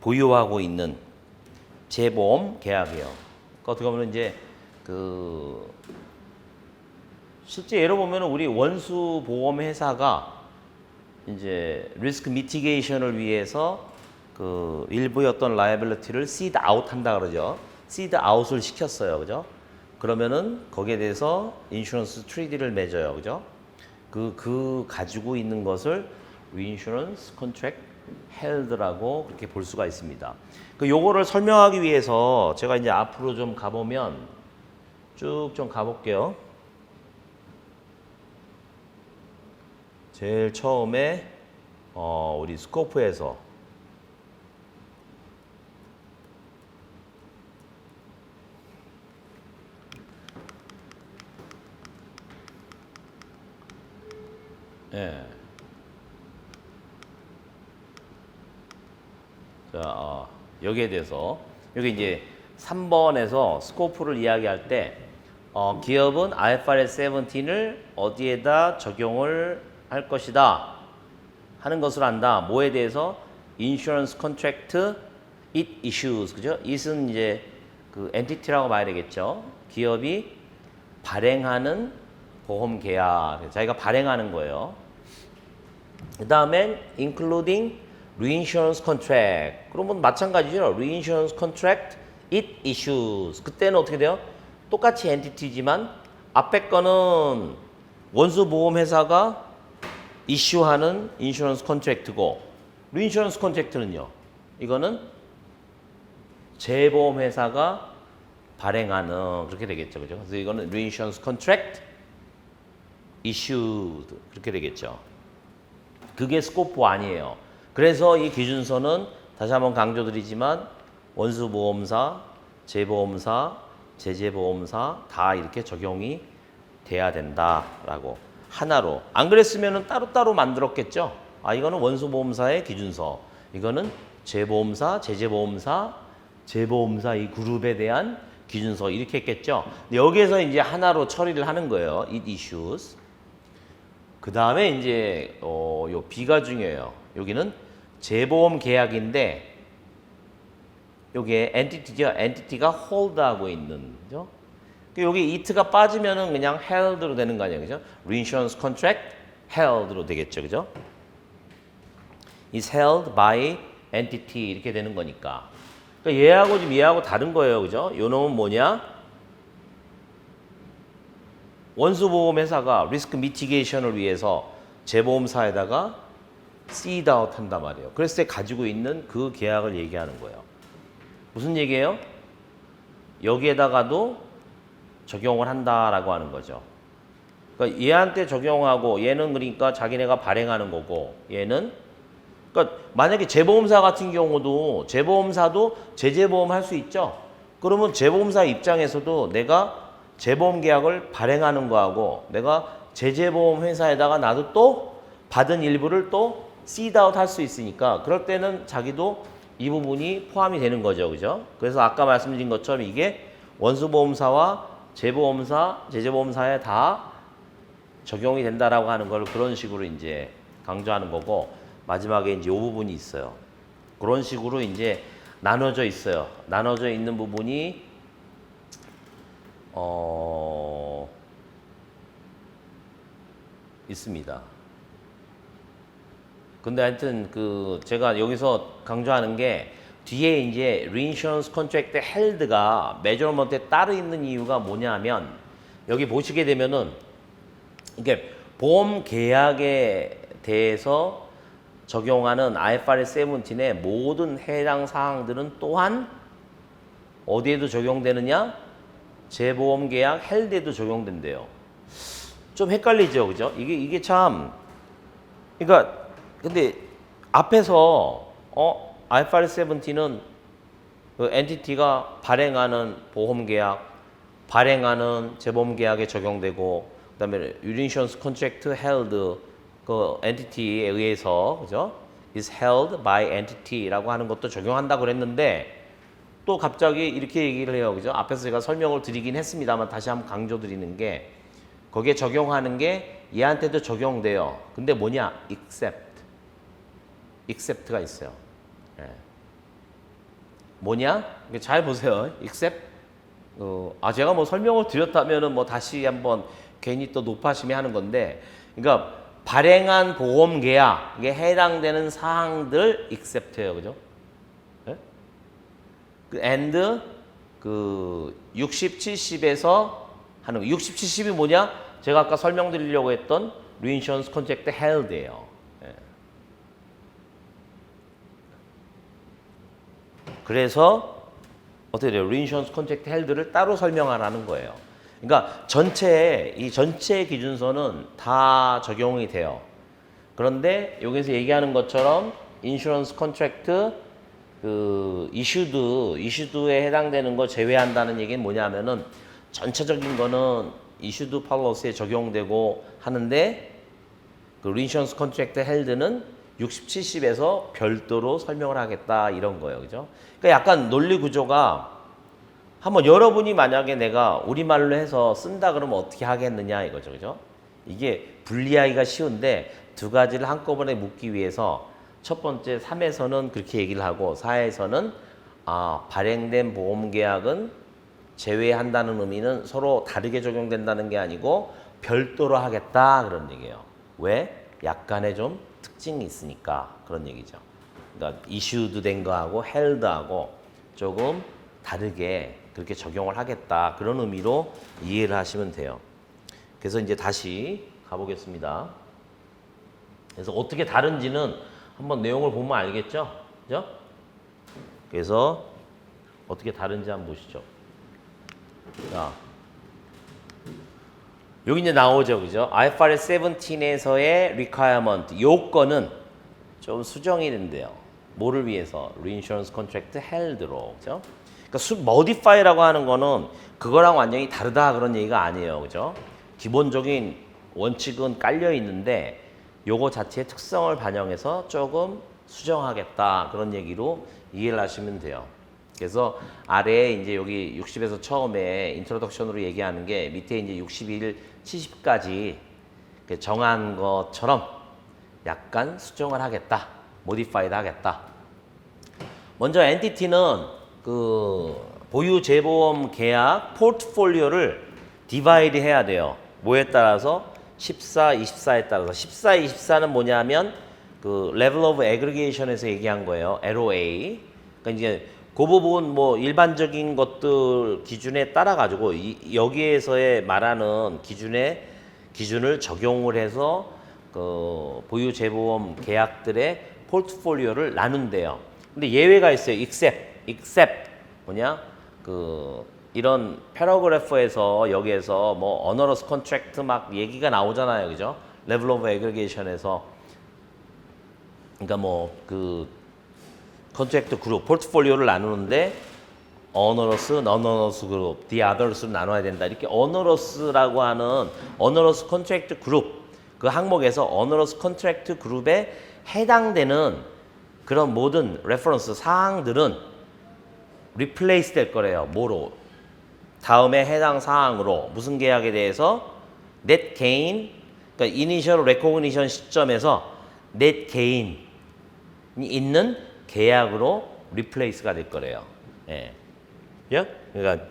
보유하고 있는 재보험 계약이에요. 그러니까 어떻게 보면 이제 그 실제 예로 보면 우리 원수 보험 회사가 이제 리스크 미티게이션을 위해서 그 일부의 어떤 라이빌리티를 시드 아웃 한다 그러죠. 시드 아웃을 시켰어요. 그죠? 그러면은 거기에 대해서 인슈런스 트리디를 맺어요. 그죠? 그 가지고 있는 것을 reinsurance contract held라고 그렇게 볼 수가 있습니다. 그 요거를 설명하기 위해서 제가 이제 앞으로 좀 가보면 쭉 좀 가볼게요. 제일 처음에 우리 스코프에서 예. 자, 여기에 대해서 여기 이제 3번에서 스코프를 이야기할 때 기업은 IFRS 17을 어디에다 적용을 할 것이다 하는 것을 안다. 뭐에 대해서? Insurance Contract It Issues. 그죠? it은 이제 그 entity라고 봐야 되겠죠. 기업이 발행하는 보험 계약. 자기가 발행하는 거예요. 그 다음엔 including reinsurance contract. 그러면 마찬가지죠. reinsurance contract it issues. 그때는 어떻게 돼요? 똑같이 엔티티지만 앞에 거는 원수보험회사가 이슈하는 인슈런스 컨트랙트고 reinsurance contract는요. 이거는 재보험회사가 발행하는 그렇게 되겠죠. 그죠? 그래서 이거는 reinsurance contract issued 그렇게 되겠죠. 그게 스코프 아니에요. 그래서 이 기준서는 다시 한번 강조드리지만 원수보험사, 재보험사, 제재보험사 다 이렇게 적용이 돼야 된다라고 하나로. 안 그랬으면 따로따로 만들었겠죠. 이거는 원수보험사의 기준서, 이거는 재보험사, 제재보험사, 재보험사 이 그룹에 대한 기준서 이렇게 했겠죠. 근데 여기에서 이제 하나로 처리를 하는 거예요. It issues. 그 다음에 이제 요 B가 중요해요. 여기는 재보험 계약인데 여기에 엔티티죠. 엔티티가 홀드하고 있는 거죠. 여기 it가 빠지면은 그냥 held로 되는 거 아니에요, 그죠? reinsurance contract held로 되겠죠, 그죠? is held by entity 이렇게 되는 거니까. 그러니까 얘하고 지금 얘하고 다른 거예요, 그죠? 요 놈은 뭐냐? 원수보험회사가 리스크 미티게이션을 위해서 재보험사에다가 seed out 한단 말이에요. 그랬을 때 가지고 있는 그 계약을 얘기하는 거예요. 무슨 얘기예요? 여기에다가도 적용을 한다라고 하는 거죠. 그러니까 얘한테 적용하고 얘는 그러니까 자기네가 발행하는 거고 얘는 그러니까 만약에 재보험사 같은 경우도 재보험사도 제재보험 할 수 있죠. 그러면 재보험사 입장에서도 내가 재보험 계약을 발행하는 거하고 내가 제재보험 회사에다가 나도 또 받은 일부를 또 씨드아웃 할 수 있으니까 그럴 때는 자기도 이 부분이 포함이 되는 거죠. 그죠? 그래서 아까 말씀드린 것처럼 이게 원수보험사와 재보험사, 제재보험사에 다 적용이 된다라고 하는 걸 그런 식으로 이제 강조하는 거고 마지막에 이제 이 부분이 있어요. 그런 식으로 이제 나눠져 있어요. 나눠져 있는 부분이 있습니다. 근데 하여튼 그 제가 여기서 강조하는 게 뒤에 이제 reinsurance contract held가 measurement에 따로 있는 이유가 뭐냐면 여기 보시게 되면은 이게 보험 계약에 대해서 적용하는 IFRS 17의 모든 해당 사항들은 또한 어디에도 적용되느냐? 재보험 계약 헬드에도 적용된대요. 좀 헷갈리죠, 그죠? 이게 참 그러니까 근데 앞에서 IFRS 17은 그 엔티티가 발행하는 보험 계약, 발행하는 재보험 계약에 적용되고 그다음에 reinsurance contract held 그 엔티티에 의해서 그죠? is held by entity라고 하는 것도 적용한다고 그랬는데 또 갑자기 이렇게 얘기를 해요. 그죠? 앞에서 제가 설명을 드리긴 했습니다만 다시 한번 강조드리는 게 거기에 적용하는 게 얘한테도 적용돼요. 근데 뭐냐? except가 있어요. 예. 뭐냐? 잘 보세요. except 제가 뭐 설명을 드렸다면은 뭐 다시 한번 괜히 또 높아심이 하는 건데, 그러니까 발행한 보험 계약에 해당되는 사항들 except예요, 그죠? 예? and 60, 70에서 하는 거. 60, 70이 뭐냐? 제가 아까 설명드리려고 했던 reinsurance contract held예요. 예. 그래서 어떻게 돼요? reinsurance contract held를 따로 설명하라는 거예요. 그러니까 이 전체 기준서는 다 적용이 돼요. 그런데 여기서 얘기하는 것처럼 인슈런스 컨트랙트 이슈드에 해당되는 거 제외한다는 얘기는 뭐냐면은 전체적인 거는 이슈드 팔러스에 적용되고 하는데 인슈런스 컨트랙트 헬드는 60, 70에서 별도로 설명을 하겠다 이런 거예요. 그죠? 그러니까 약간 논리 구조가 한번 여러분이 만약에 내가 우리말로 해서 쓴다 그러면 어떻게 하겠느냐 이거죠. 그죠? 이게 분리하기가 쉬운데 두 가지를 한꺼번에 묶기 위해서 첫 번째 3에서는 그렇게 얘기를 하고 4에서는 발행된 보험계약은 제외한다는 의미는 서로 다르게 적용된다는 게 아니고 별도로 하겠다 그런 얘기예요. 왜? 약간의 좀 특징이 있으니까 그런 얘기죠. 그러니까 이슈드 된 거하고 헬드하고 조금 다르게 그렇게 적용을 하겠다 그런 의미로 이해를 하시면 돼요. 그래서 이제 다시 가보겠습니다. 그래서 어떻게 다른지는 한번 내용을 보면 알겠죠? 그죠? 그래서 어떻게 다른지 한번 보시죠. 자, 여기 이제 나오죠, 그죠? IFRS 17에서의 requirement 요건은 좀 수정이 된대요. 뭐를 위해서? Reinsurance Contract Held로, 그죠? 그러니까 modify라고 하는 거는 그거랑 완전히 다르다 그런 얘기가 아니에요, 그죠? 기본적인 원칙은 깔려 있는데 요거 자체의 특성을 반영해서 조금 수정하겠다 그런 얘기로 이해를 하시면 돼요. 그래서 아래에 이제 여기 60에서 처음에 인트로덕션으로 얘기하는 게 밑에 이제 61, 70까지 정한 것처럼 약간 수정을 하겠다, 모디파이드 하겠다. 먼저 엔티티는 보유 재보험 계약 포트폴리오를 디바이드 해야 돼요. 뭐에 따라서? 14, 24에 따라서. 14, 24는 뭐냐면 level of aggregation에서 얘기한 거예요. LOA. 그러니까 이제 그 부분 뭐 일반적인 것들 기준에 따라 가지고 여기에서의 말하는 기준을 적용을 해서 보유 재보험 계약들의 포트폴리오를 나눈대요. 근데 예외가 있어요. except 뭐냐? 이런 패러그래프에서 여기에서 뭐 onerous contract 막 얘기가 나오잖아요. 그죠? level of aggregation에서 그러니까 뭐 컨트랙트 그룹, 포트폴리오를 나누는데 onerous, non-onerous 그룹, the others로 나눠야 된다. 이렇게 onerous라고 하는 onerous contract 그룹 그 항목에서 onerous contract 그룹에 해당되는 그런 모든 레퍼런스 사항들은 replace 될 거래요. 뭐로? 다음에 해당 사항으로 무슨 계약에 대해서 net gain, 그러니까 initial recognition 시점에서 net gain이 있는 계약으로 replace가 될 거래요. 예. 예? 그러니까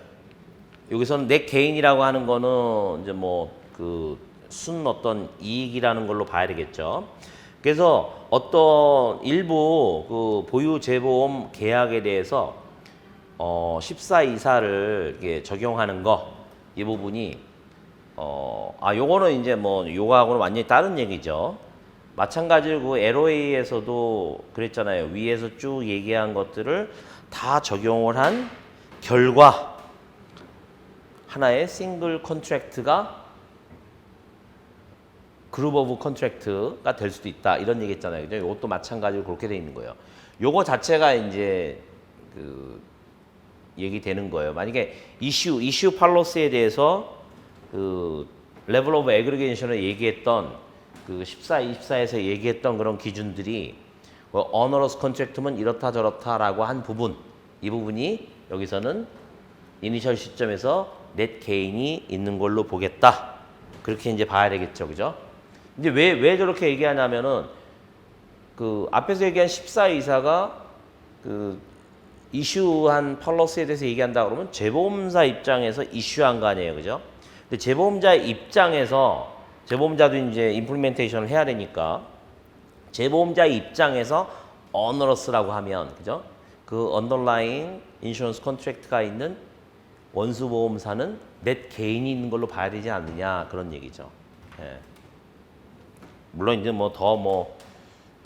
여기서는 net gain이라고 하는 거는 이제 뭐 순 어떤 이익이라는 걸로 봐야 되겠죠. 그래서 어떤 일부 보유 재보험 계약에 대해서 14 이사를 이렇게 적용하는 거 이 부분이 요거는 이제 뭐 요거하고는 완전히 다른 얘기죠. 마찬가지로 LOA에서도 그랬잖아요. 위에서 쭉 얘기한 것들을 다 적용을 한 결과 하나의 싱글 컨트랙트가 그룹 오브 컨트랙트가 될 수도 있다. 이런 얘기 했잖아요. 그죠? 이것도 마찬가지로 그렇게 돼 있는 거예요. 요거 자체가 이제 얘기 되는 거예요. 만약에 이슈 팔로스에 대해서 레벨 오브 애그리게이션을 얘기했던 14, 24에서 얘기했던 그런 기준들이 onerous contract면 이렇다 저렇다라고 한 부분, 이 부분이 여기서는 이니셜 시점에서 net gain이 있는 걸로 보겠다. 그렇게 이제 봐야 되겠죠. 그죠? 이제 왜 저렇게 얘기하냐면은 그 앞에서 얘기한 14이사가 그 이슈한 펄러스에 대해서 얘기한다 그러면 재보험사 입장에서 이슈한 거 아니에요, 그죠? 근데 재보험자 입장에서 재보험자도 이제 임플리멘테이션을 해야 되니까 재보험자 입장에서 어너러스라고 하면 그죠? 그 언더라인 인슈런스 컨트랙트가 있는 원수보험사는 넷 개인이 있는 걸로 봐야 되지 않느냐 그런 얘기죠. 예. 물론 이제 뭐 더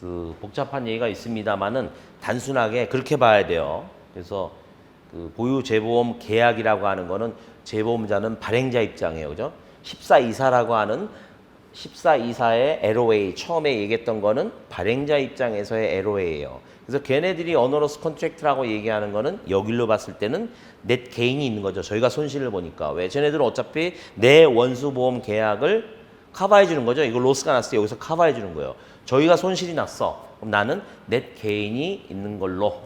그 복잡한 얘기가 있습니다만은 단순하게 그렇게 봐야 돼요. 그래서 그 보유 재보험 계약이라고 하는 거는 재보험자는 발행자 입장이에요. 그죠? 14이사라고 하는 14이사의 LOA 처음에 얘기했던 거는 발행자 입장에서의 LOA예요. 그래서 걔네들이 어너러스 컨트랙트라고 얘기하는 거는 여길로 봤을 때는 넷 개인이 있는 거죠. 저희가 손실을 보니까. 왜? 쟤네들은 어차피 내 원수보험 계약을 커버해 주는 거죠. 이거 로스가 났을 때 여기서 커버해 주는 거예요. 저희가 손실이 났어. 그럼 나는 넷 개인이 있는 걸로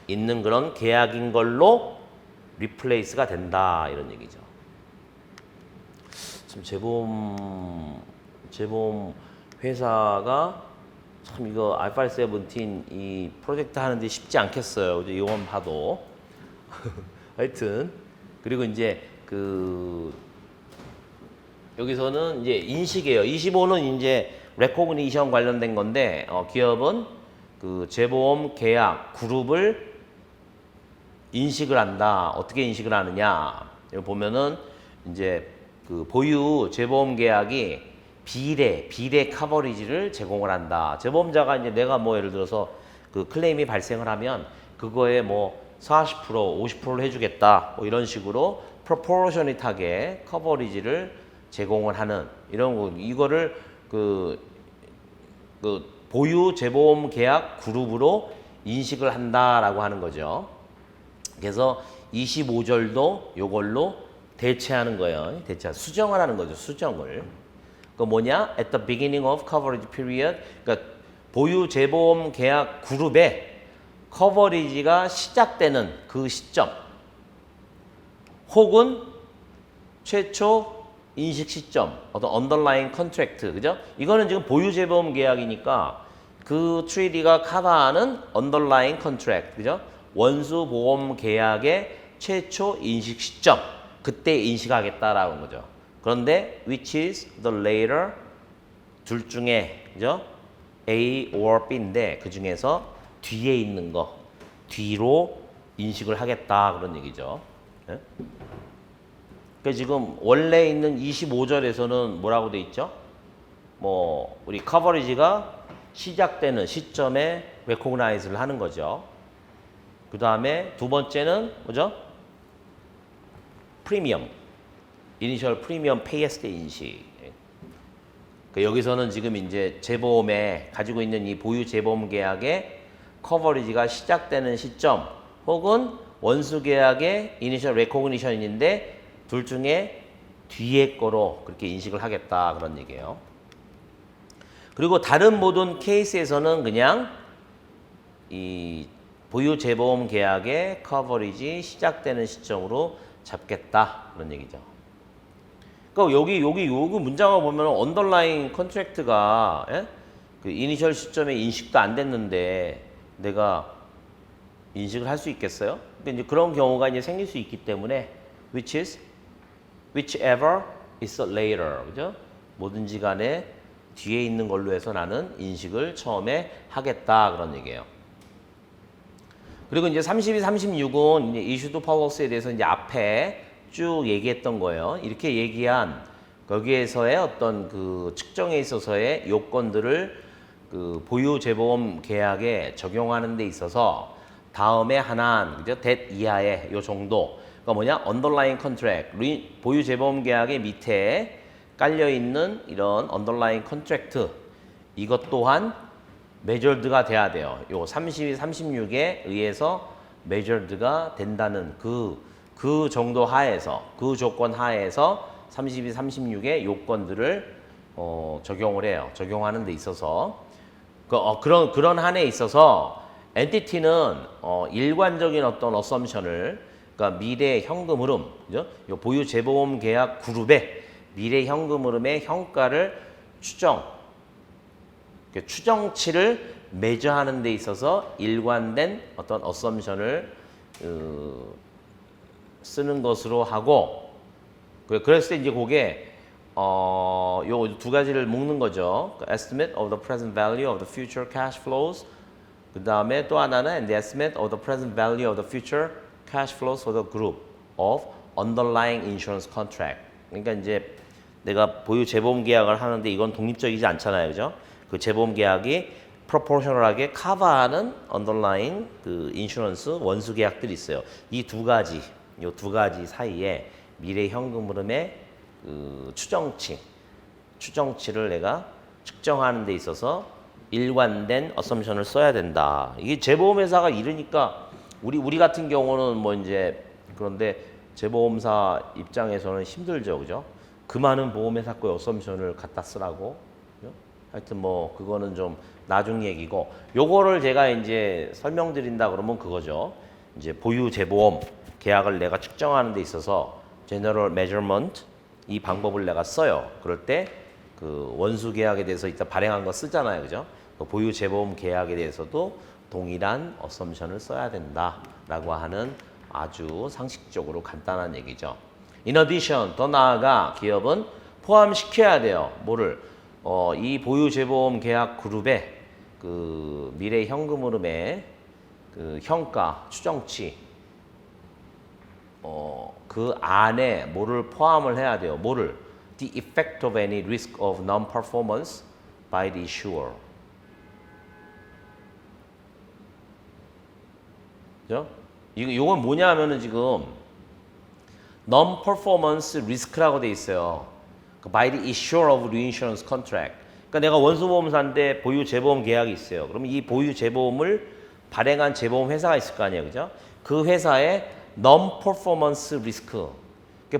있는 그런 계약인 걸로 리플레이스가 된다 이런 얘기죠. 참 재보험 회사가 참 이거 알파 17 이 프로젝트 하는데 쉽지 않겠어요. 이거만 봐도 하여튼 그리고 이제 그 여기서는 이제 인식이에요. 25는 이제 레코그니션 관련된 건데 기업은 그 재보험 계약 그룹을 인식을 한다. 어떻게 인식을 하느냐? 여기 보면은 이제 그 보유 재보험 계약이 비례 커버리지를 제공을 한다. 재보험자가 이제 내가 뭐 예를 들어서 그 클레임이 발생을 하면 그거에 뭐 40%, 50%를 해주겠다. 뭐 이런 식으로 프로포셔닛하게 커버리지를 제공을 하는 이런 거 이거를 그 보유 재보험 계약 그룹으로 인식을 한다라고 하는 거죠. 그래서 25절도 요걸로 대체하는 거예요. 수정을 하는 거죠. 수정을. 그 뭐냐? At the beginning of coverage period. 그러니까 보유 재보험 계약 그룹에 커버리지가 시작되는 그 시점 혹은 최초 인식 시점, 어떤 언더라인 컨트랙트, 그죠? 이거는 지금 보유 재보험 계약이니까 그 트리디가 커버하는 언더라인 컨트랙트, 그죠? 원수 보험 계약의 최초 인식 시점, 그때 인식하겠다라는 거죠. 그런데 which is the later 둘 중에, 그죠? A or B인데 그 중에서 뒤에 있는 거, 뒤로 인식을 하겠다 그런 얘기죠. 네? 그러니까 지금 원래 있는 25절에서는 뭐라고 돼 있죠? 뭐 우리 커버리지가 시작되는 시점에 recognize를 하는 거죠. 그 다음에 두 번째는 뭐죠? 프리미엄, 이니셜 프리미엄 페이했을 때 인식. 그러니까 여기서는 지금 이제 재보험에 가지고 있는 이 보유 재보험 계약의 커버리지가 시작되는 시점 혹은 원수 계약의 이니셜 레코그니션인데 둘 중에 뒤에 거로 그렇게 인식을 하겠다 그런 얘기예요. 그리고 다른 모든 케이스에서는 그냥 이 보유 재보험 계약의 커버리지 시작되는 시점으로 잡겠다 그런 얘기죠. 그러니까 여기 문장을 보면 언더라인 컨트랙트가 그 이니셜 시점에 인식도 안 됐는데 내가 인식을 할 수 있겠어요? 근데 이제 그런 경우가 이제 생길 수 있기 때문에 whichever is later, 그죠? 뭐든지 간에 뒤에 있는 걸로 해서 나는 인식을 처음에 하겠다 그런 얘기예요. 그리고 이제 32, 36은 이제 이슈드 폴리시에 대해서 이제 앞에 쭉 얘기했던 거예요. 이렇게 얘기한 거기에서의 어떤 그 측정에 있어서의 요건들을 그 보유 재보험 계약에 적용하는 데 있어서 다음에 하나는 그죠? that 이하의 요 정도. 그러니까 뭐냐? 언더라인 컨트랙트. 보유 재보험 계약의 밑에 깔려 있는 이런 언더라인 컨트랙트. 이것 또한 메저드가 돼야 돼요. 요 32, 36에 의해서 메저드가 된다는 그 정도 하에서 그 조건 하에서 32, 36의 요건들을 적용을 해요. 적용하는 데 있어서 그런 한에 있어서 엔티티는 일관적인 어떤 어썸션을 그러니까 미래 현금 흐름, 그죠? 요 보유 재보험 계약 그룹의 미래 현금 흐름의 형가를 추정 추정치를 매저하는 데 있어서 일관된 어떤 어썸션을 쓰는 것으로 하고 그랬을 때 이제 그게 요 두 가지를 묶는 거죠. Estimate of the present value of the future cash flows. 그 다음에 또 하나는 and the estimate of the present value of the future cash flows for the group of underlying insurance contract. 그러니까 이제 내가 보유 재보험 계약을 하는데 이건 독립적이지 않잖아요, 그죠? 그 재보험 계약이 proportional하게 커버하는 underlying 그 인슈런스 원수 계약들이 있어요. 이 두 가지 사이에 미래 현금 흐름의 그 추정치를 내가 측정하는 데 있어서 일관된 어썸션을 써야 된다. 이게 재보험회사가 이러니까 우리 같은 경우는 뭐 이제 그런데 재보험사 입장에서는 힘들죠, 그죠? 그 많은 보험회사 거의 어썸션을 갖다 쓰라고. 그죠? 하여튼 뭐 그거는 좀 나중 얘기고, 요거를 제가 이제 설명드린다 그러면 그거죠. 이제 보유 재보험 계약을 내가 측정하는 데 있어서 General Measurement 이 방법을 내가 써요. 그럴 때 그 원수 계약에 대해서 이따 발행한 거 쓰잖아요, 그죠? 그 보유 재보험 계약에 대해서도 동일한 어썸션을 써야 된다라고 하는 아주 상식적으로 간단한 얘기죠. In addition, 더 나아가 기업은 포함시켜야 돼요. 뭐를? 이 보유 재보험 계약 그룹에 그 미래 현금 흐름의 그 현가 추정치 그 안에 뭐를 포함을 해야 돼요. 뭐를? The effect of any risk of non-performance by the issuer. 그죠? 이건 뭐냐 하면은 지금 non-performance risk라고 돼 있어요. by the issuer of reinsurance contract. 그러니까 내가 원수보험사인데 보유 재보험 계약이 있어요. 그럼 이 보유 재보험을 발행한 재보험 회사가 있을 거 아니에요, 그죠? 그 회사의 non-performance risk.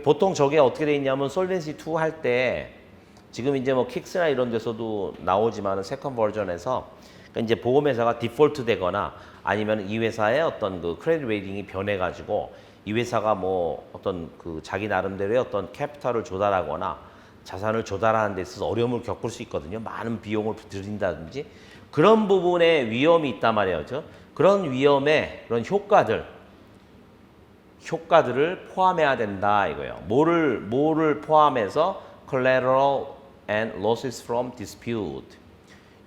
보통 저게 어떻게 돼 있냐면 솔벤시 2 할 때 지금 이제 뭐 킥스나 이런 데서도 나오지만 세컨 버전에서 그러니까 이제 보험회사가 디폴트 되거나 아니면 이 회사의 어떤 그 크레딧 레이팅이 변해가지고 이 회사가 뭐 어떤 그 자기 나름대로의 어떤 캐피탈을 조달하거나 자산을 조달하는 데 있어서 어려움을 겪을 수 있거든요. 많은 비용을 들인다든지 그런 부분에 위험이 있단 말이에요. 그렇죠? 그런 위험의 그런 효과들을 포함해야 된다 이거예요. 뭐를 포함해서 collateral and losses from dispute.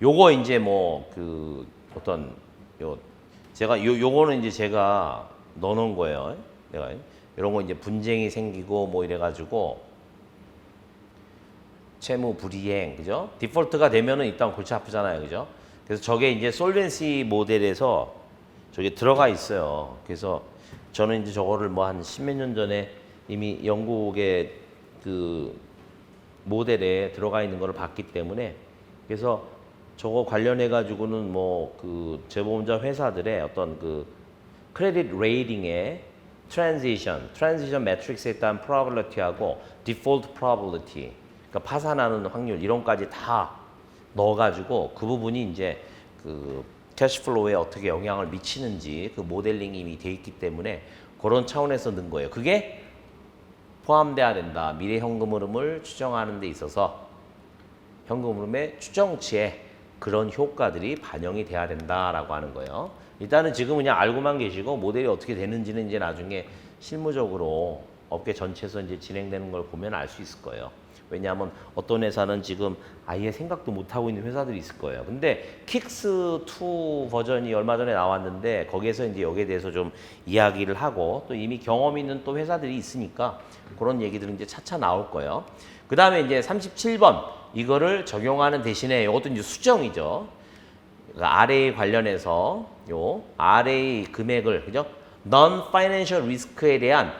요거 이제 뭐 그 어떤 요거는 이제 제가 넣어놓은 거예요. 내가 이런 거 이제 분쟁이 생기고 뭐 이래가지고 채무 불이행, 그죠? 디폴트가 되면은 일단 골치 아프잖아요, 그죠? 그래서 저게 이제 솔벤시 모델에서 저게 들어가 있어요. 그래서 저는 이제 저거를 뭐 한 십몇 년 전에 이미 영국의 그 모델에 들어가 있는 거를 봤기 때문에 그래서 저거 관련해 가지고는 뭐 그 재보험자 회사들의 어떤 그 크레딧 레이팅의 트랜지션 매트릭스에 따른 probability하고 디폴트 probability, 그러니까 파산하는 확률 이런 까지 다 넣어 가지고 그 부분이 이제 그 캐시플로우에 어떻게 영향을 미치는지 그 모델링이 이미 돼 있기 때문에 그런 차원에서 넣은 거예요. 그게 포함돼야 된다. 미래 현금 흐름을 추정하는 데 있어서 현금 흐름의 추정치에 그런 효과들이 반영이 돼야 된다라고 하는 거예요. 일단은 지금 그냥 알고만 계시고 모델이 어떻게 되는지는 이제 나중에 실무적으로 업계 전체에서 이제 진행되는 걸 보면 알 수 있을 거예요. 왜냐하면 어떤 회사는 지금 아예 생각도 못 하고 있는 회사들이 있을 거예요. 근데 킥스2 버전이 얼마 전에 나왔는데 거기에서 이제 여기에 대해서 좀 이야기를 하고 또 이미 경험 있는 또 회사들이 있으니까 그런 얘기들은 이제 차차 나올 거예요. 그 다음에 이제 37번 이거를 적용하는 대신에 이것도 이제 수정이죠. 그러니까 RA 관련해서 요 RA 금액을 그죠? Non-financial risk에 대한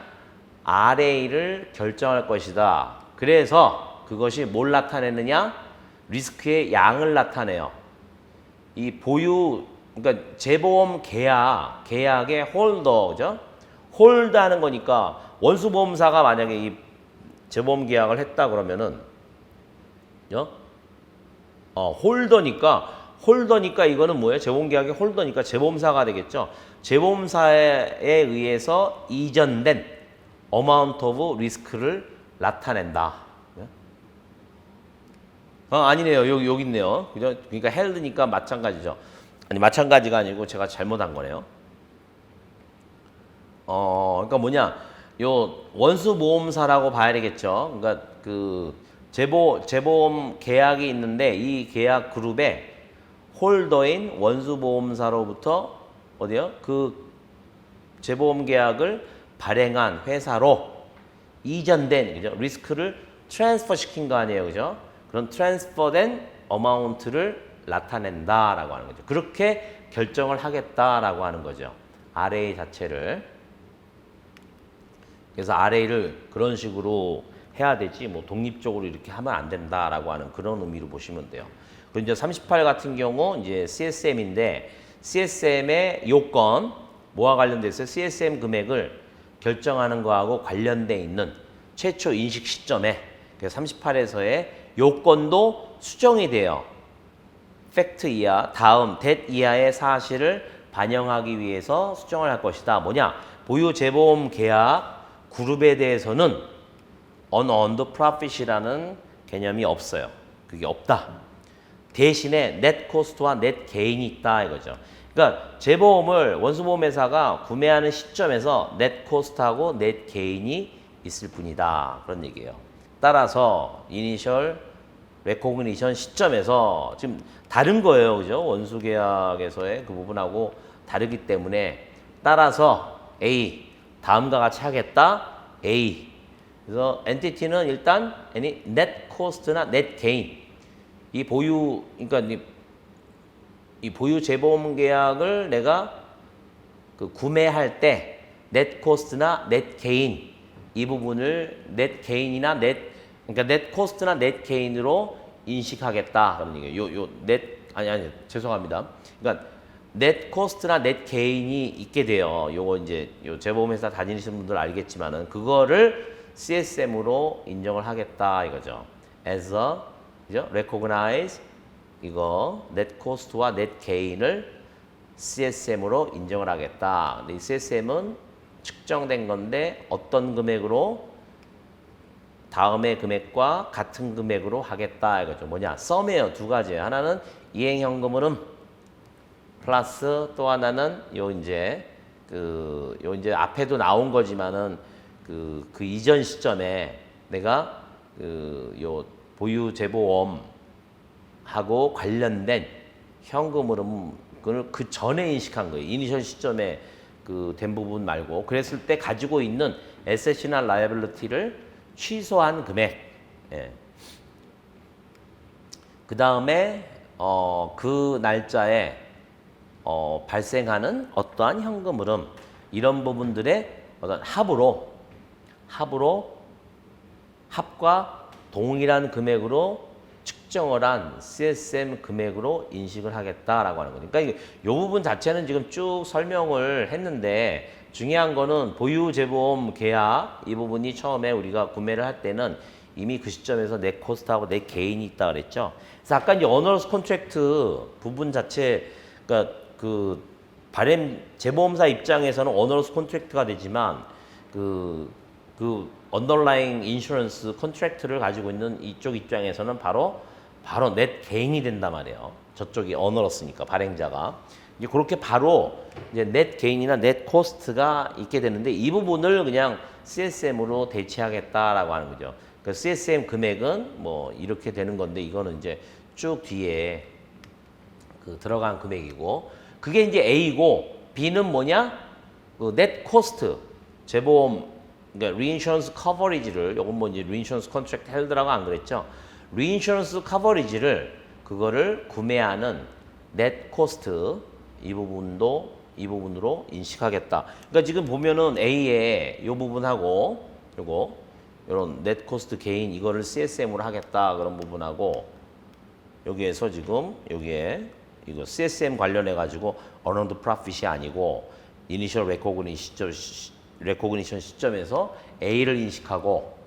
RA를 결정할 것이다. 그래서 그것이 뭘 나타내느냐? 리스크의 양을 나타내요. 이 보유, 그러니까 재보험 계약의 홀더, 그죠? 홀드하는 거니까 원수보험사가 만약에 이 재보험 계약을 했다 그러면은, 홀더니까 이거는 뭐예요? 재보험 계약의 홀더니까 재보험사가 되겠죠. 재보험사에 의해서 이전된 amount of risk를 나타낸다. 그러니까 아니네요. 여기 있네요. 그죠? 그러니까 held니까 마찬가지죠. 아니, 마찬가지가 아니고 제가 잘못한 거네요. 그러니까 뭐냐? 요 원수보험사라고 봐야 되겠죠. 그러니까 그 재보험 계약이 있는데 이 계약 그룹에 홀더인 원수보험사로부터 어디요? 그 재보험 계약을 발행한 회사로 이전된 그죠? 리스크를 트랜스퍼 시킨 거 아니에요. 그죠? 그런 트랜스퍼된 어마운트를 나타낸다라고 하는 거죠. 그렇게 결정을 하겠다라고 하는 거죠. RA 자체를. 그래서 RA를 그런 식으로 해야 되지 뭐 독립적으로 이렇게 하면 안 된다라고 하는 그런 의미로 보시면 돼요. 그리고 이제 38 같은 경우 이제 CSM인데 CSM의 요건 뭐와 관련돼서 CSM 금액을 결정하는 거하고 관련돼 있는 최초 인식 시점에 38에서의 요건도 수정이 돼요. 팩트 이하, 다음 댓 이하의 사실을 반영하기 위해서 수정을 할 것이다. 뭐냐? 보유 재보험 계약 그룹에 대해서는 unearned profit이라는 개념이 없어요. 그게 없다. 대신에 net cost와 net gain이 있다 이거죠. 그러니까 재보험을 원수보험회사가 구매하는 시점에서 net cost하고 net gain이 있을 뿐이다. 그런 얘기예요. 따라서 이니셜 레코그니션 시점에서 지금 다른 거예요. 그죠? 원수계약에서의 그 부분하고 다르기 때문에 따라서 A 다음과 같이 하겠다. A 그래서 엔티티는 일단 net cost나 net gain 이 보유 그러니까 이 보유 재보험 계약을 내가 그 구매할 때 net cost나 net gain 이 부분을 net gain이나 그러니까 net cost나 net gain으로 인식하겠다 그런 얘기예요. 요 net 아니 죄송합니다. 그러니까 net cost나 net gain이 있게 돼요. 요거 이제 요 재보험회사 다니시는 분들 알겠지만은 그거를 CSM으로 인정을 하겠다 이거죠. as a 그죠? recognize 이거 net cost와 net gain을 CSM으로 인정을 하겠다. 근데 이 CSM은 측정된 건데 어떤 금액으로 다음의 금액과 같은 금액으로 하겠다 이거죠. 뭐냐? 썸이에요. 두 가지예요. 하나는 이행현금흐름 플러스 또 하나는 요 이제 앞에도 나온 거지만은 그 이전 시점에 내가 요 보유 재보험하고 관련된 현금 흐름을 그 전에 인식한 거예요. 이니셜 시점에 그 된 부분 말고 그랬을 때 가지고 있는 에셋이나 라이애빌리티를 취소한 금액. 예. 그 다음에 그 날짜에 발생하는 어떠한 현금 흐름 이런 부분들의 어떤 합과 동일한 금액으로 측정을 한 CSM 금액으로 인식을 하겠다라고 하는 거니까 그러니까 이 부분 자체는 지금 쭉 설명을 했는데 중요한 거는 보유 재보험 계약 이 부분이 처음에 우리가 구매를 할 때는 이미 그 시점에서 내 코스트하고 내 개인이 있다 그랬죠. 그래서 아까 이제 어너러스 컨트랙트 부분 자체 그러니까 그 발행 재보험사 입장에서는 어너러스 컨트랙트가 되지만 그 언더라잉 인슈런스 컨트랙트를 가지고 있는 이쪽 입장에서는 바로 넷 개인이 된단 말이에요. 저쪽이 어너러스니까 발행자가 이제 그렇게 바로 이제 넷 개인이나 넷 코스트가 있게 되는데 이 부분을 그냥 CSM으로 대체하겠다라고 하는 거죠. 그 CSM 금액은 뭐 이렇게 되는 건데 이거는 이제 쭉 뒤에 그 들어간 금액이고 그게 이제 A고 B는 뭐냐? 그 넷 코스트 재보험 그러니까 리인슈런스 커버리지를 요건 뭐 이제 리인슈런스 컨트랙트 헬드라고 안 그랬죠? 리인슈런스 커버리지를 그거를 구매하는 넷 코스트 이 부분으로 인식하겠다. 그러니까 지금 보면은 A의 요 부분하고 요런 넷 코스트 게인 이거를 CSM으로 하겠다 그런 부분하고 여기에서 지금 여기에 이거 CSM 관련해 가지고 earned profit이 아니고 이니셜 레코그니션 시점에서 A를 인식하고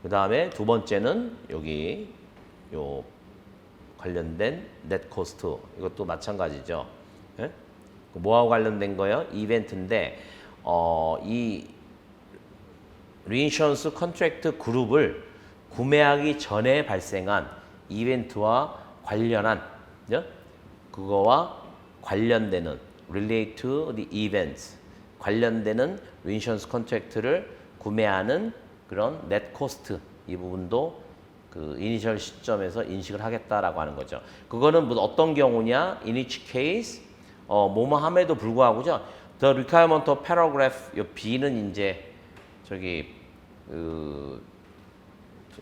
그 다음에 두 번째는 여기 요 관련된 넷 코스트 이것도 마찬가지죠. 예? 뭐하고 관련된 거예요? 이벤트인데 이 리인슈런스 컨트랙트 그룹을 구매하기 전에 발생한 이벤트와 관련한, 그죠? 그거와 관련되는 relate to the events 관련되는 reinsurance contract를 구매하는 그런 net cost 이 부분도 그 이니셜 시점에서 인식을 하겠다라고 하는 거죠. 그거는 뭐 어떤 경우냐? In each case 뭐뭐 함에도 불구하고죠. The requirement of paragraph 요 B는 이제 저기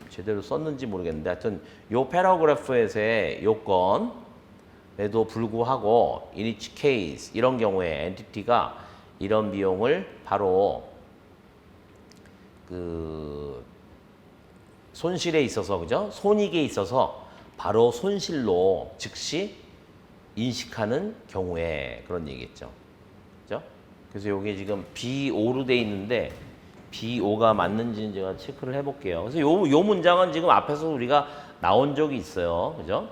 제대로 썼는지 모르겠는데 하여튼 요 패러그래프에서의 요건에도 불구하고 in each case 이런 경우에 엔티티가 이런 비용을 바로 그 손실에 있어서 그죠? 손익에 있어서 바로 손실로 즉시 인식하는 경우에 그런 얘기겠죠. 그죠? 그래서 요게 지금 B5로 돼 있는데 B5가 맞는지는 제가 체크를 해볼게요. 그래서 요 문장은 지금 앞에서 우리가 나온 적이 있어요. 그죠?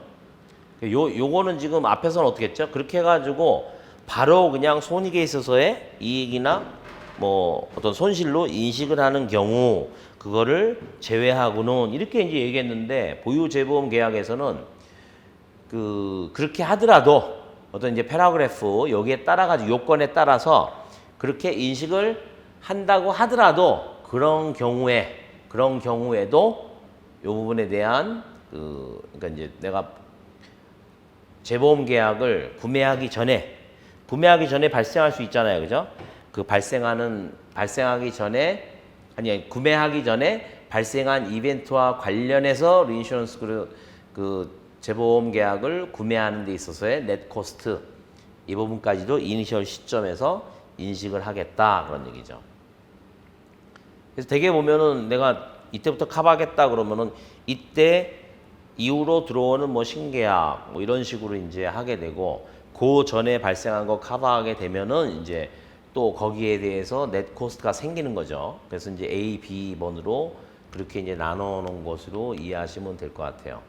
요거는 지금 앞에서는 어떻게 했죠? 그렇게 해가지고 바로 그냥 손익에 있어서의 이익이나 뭐 어떤 손실로 인식을 하는 경우 그거를 제외하고는 이렇게 이제 얘기했는데 보유재보험 계약에서는 그렇게 하더라도 어떤 이제 패러그래프 여기에 따라가지고 요건에 따라서 그렇게 인식을 한다고 하더라도 그런 경우에도 요 부분에 대한 그러니까 이제 내가 재보험 계약을 구매하기 전에 발생할 수 있잖아요. 그죠? 발생하기 전에 구매하기 전에 발생한 이벤트와 관련해서 리인슈런스 그 재보험 계약을 구매하는 데 있어서의 넷 코스트 이 부분까지도 이니셜 시점에서 인식을 하겠다 그런 얘기죠. 그래서 되게 보면은 내가 이때부터 커버하겠다 그러면은 이때 이후로 들어오는 뭐 신계약 뭐 이런 식으로 이제 하게 되고 그 전에 발생한 거 커버하게 되면은 이제 또 거기에 대해서 넷 코스트가 생기는 거죠. 그래서 이제 A, B 번으로 그렇게 이제 나눠 놓은 것으로 이해하시면 될 것 같아요.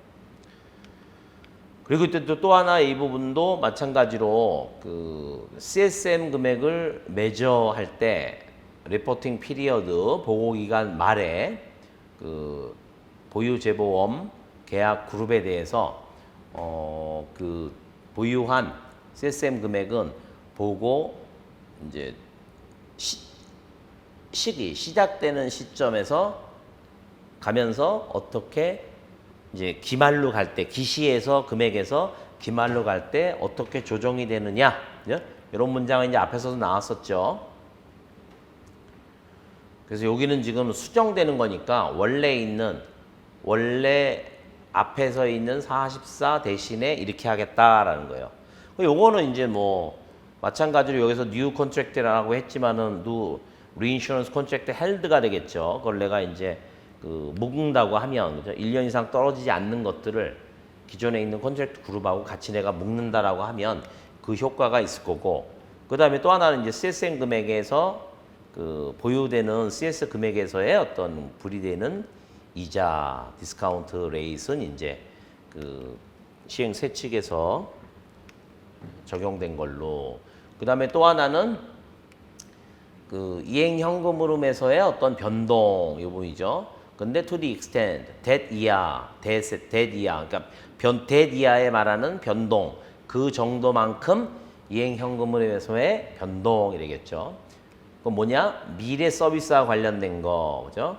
그리고 이때 또 하나 이 부분도 마찬가지로 그 CSM 금액을 매저할 때 리포팅 피리어드 보고 기간 말에 그 보유 재보험 계약 그룹에 대해서 그 보유한 CSM 금액은 보고 이제 시작되는 시점에서 가면서 어떻게 이제 기말로 갈 때 기시에서 금액에서 기말로 갈 때 어떻게 조정이 되느냐 이런 문장은 이제 앞에서도 나왔었죠. 그래서 여기는 지금 수정되는 거니까 원래 앞에서 있는 44 대신에 이렇게 하겠다라는 거예요. 요거는 이제 뭐 마찬가지로 여기서 new contract라고 했지만은 new reinsurance contract held가 되겠죠. 그걸 내가 이제 묶는다고 하면 그죠? 1년 이상 떨어지지 않는 것들을 기존에 있는 컨트랙트 그룹하고 같이 내가 묶는다라고 하면 그 효과가 있을 거고 그 다음에 또 하나는 이제 CSM 금액에서 보유되는 CS 금액에서의 어떤 불이되는 이자 디스카운트 레이트는 이제 시행세 측에서 적용된 걸로 그 다음에 또 하나는 이행현금흐름에서의 어떤 변동 이 부분이죠. 근데 to the extent that 이하, 그러니까 that 이하에 말하는 변동 그 정도만큼 이행현금흐름에서의 변동이 되겠죠. 그건 뭐냐? 미래 서비스와 관련된 거, 그죠?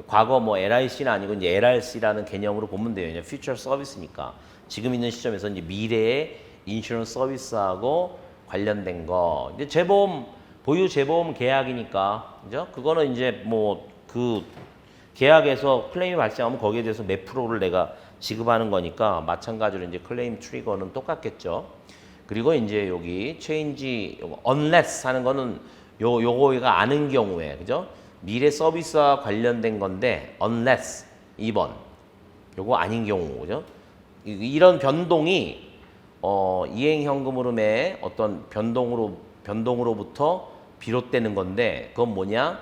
과거 뭐 LIC는 아니고 이제 LRC라는 개념으로 보면 돼요. 이제 future 서비스니까 지금 있는 시점에서 이제 미래의 인슈런스 서비스하고 관련된 거. 이제 보유 재보험 계약이니까, 그죠? 그거는 이제 뭐 계약에서 클레임이 발생하면 거기에 대해서 몇 프로를 내가 지급하는 거니까 마찬가지로 이제 클레임 트리거는 똑같겠죠. 그리고 이제 여기 change unless 하는 거는 요거가 아는 경우에, 그죠? 미래 서비스와 관련된 건데 unless 2번 요거 아닌 경우, 그죠? 이런 변동이 이행현금흐름의 어떤 변동으로부터 비롯되는 건데 그건 뭐냐?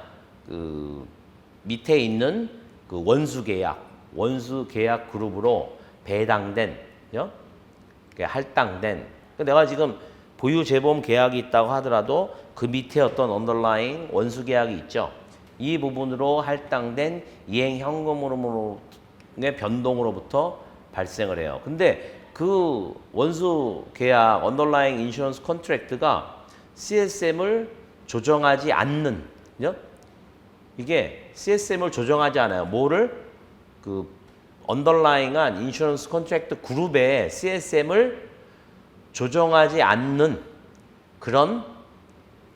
밑에 있는 원수 계약 그룹으로 배당된, 그죠? 할당된. 내가 지금 보유 재보험 계약이 있다고 하더라도 그 밑에 어떤 언더라인 원수 계약이 있죠. 이 부분으로 할당된 이행 현금흐름의 변동으로부터 발생을 해요. 근데 그 원수 계약 언더라잉 인슈런스 컨트랙트가 CSM을 조정하지 않는, 그죠? 이게 CSM을 조정하지 않아요. 뭐를? 그 언더라잉한 인슈런스 컨트랙트 그룹의 CSM을 조정하지 않는 그런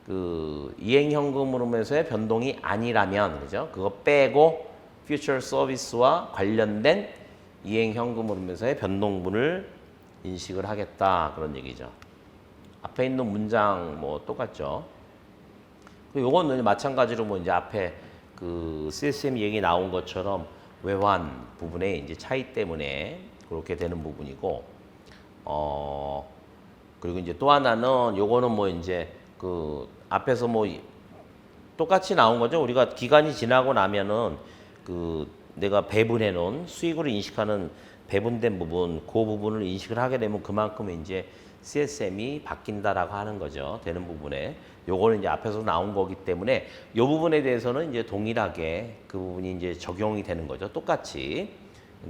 그 이행현금 흐름에서의 변동이 아니라면, 그죠? 그거 빼고 퓨처 서비스와 관련된 이행현금 흐름에서의 변동분을 인식을 하겠다, 그런 얘기죠. 앞에 있는 문장 뭐 똑같죠. 요거는 마찬가지로 뭐 이제 앞에 그 CSM 얘기 나온 것처럼 외환 부분의 이제 차이 때문에 그렇게 되는 부분이고, 그리고 이제 또 하나는 요거는 뭐 이제 그 앞에서 뭐 똑같이 나온 거죠. 우리가 기간이 지나고 나면은 그 내가 배분해 놓은 수익으로 인식하는 배분된 부분, 그 부분을 인식을 하게 되면 그만큼 이제 CSM이 바뀐다라고 하는 거죠. 되는 부분에. 요거는 이제 앞에서 나온 거기 때문에 요 부분에 대해서는 이제 동일하게 그 부분이 이제 적용이 되는 거죠. 똑같이.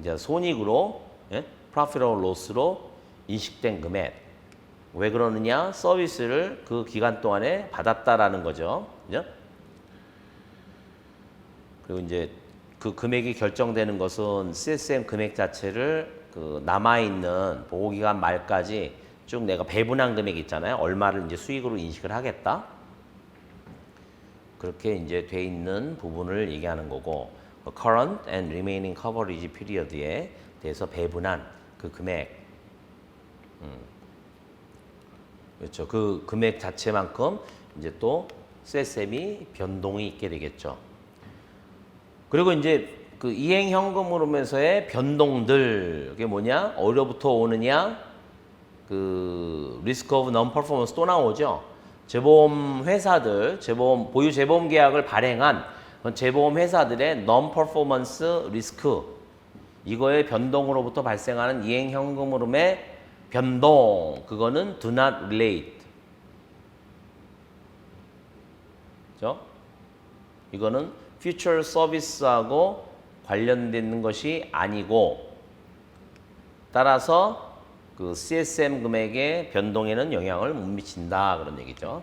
이제 손익으로, 예? Profit or Loss로 인식된 금액. 왜 그러느냐? 서비스를 그 기간 동안에 받았다라는 거죠. 그죠? 그리고 이제 그 금액이 결정되는 것은 CSM 금액 자체를 그 남아있는 보호기간 말까지 쭉 내가 배분한 금액 있잖아요. 얼마를 이제 수익으로 인식을 하겠다. 그렇게 이제 돼 있는 부분을 얘기하는 거고, current and remaining coverage period에 대해서 배분한 그 금액. 그렇죠. 그 금액 자체만큼 이제 또 CSM이 변동이 있게 되겠죠. 그리고 이제 그 이행 현금 흐름에서의 변동들, 그게 뭐냐? 어디로부터 오느냐? 그 리스크 오브 non performance 또 나오죠. 재보험 회사들, 보유 재보험 계약을 발행한 재보험 회사들의 non performance 리스크, 이거의 변동으로부터 발생하는 이행 현금 흐름의 변동, 그거는 do not relate. 그죠? 이거는 future service하고 관련된 것이 아니고, 따라서 그 CSM 금액의 변동에는 영향을 못 미친다, 그런 얘기죠.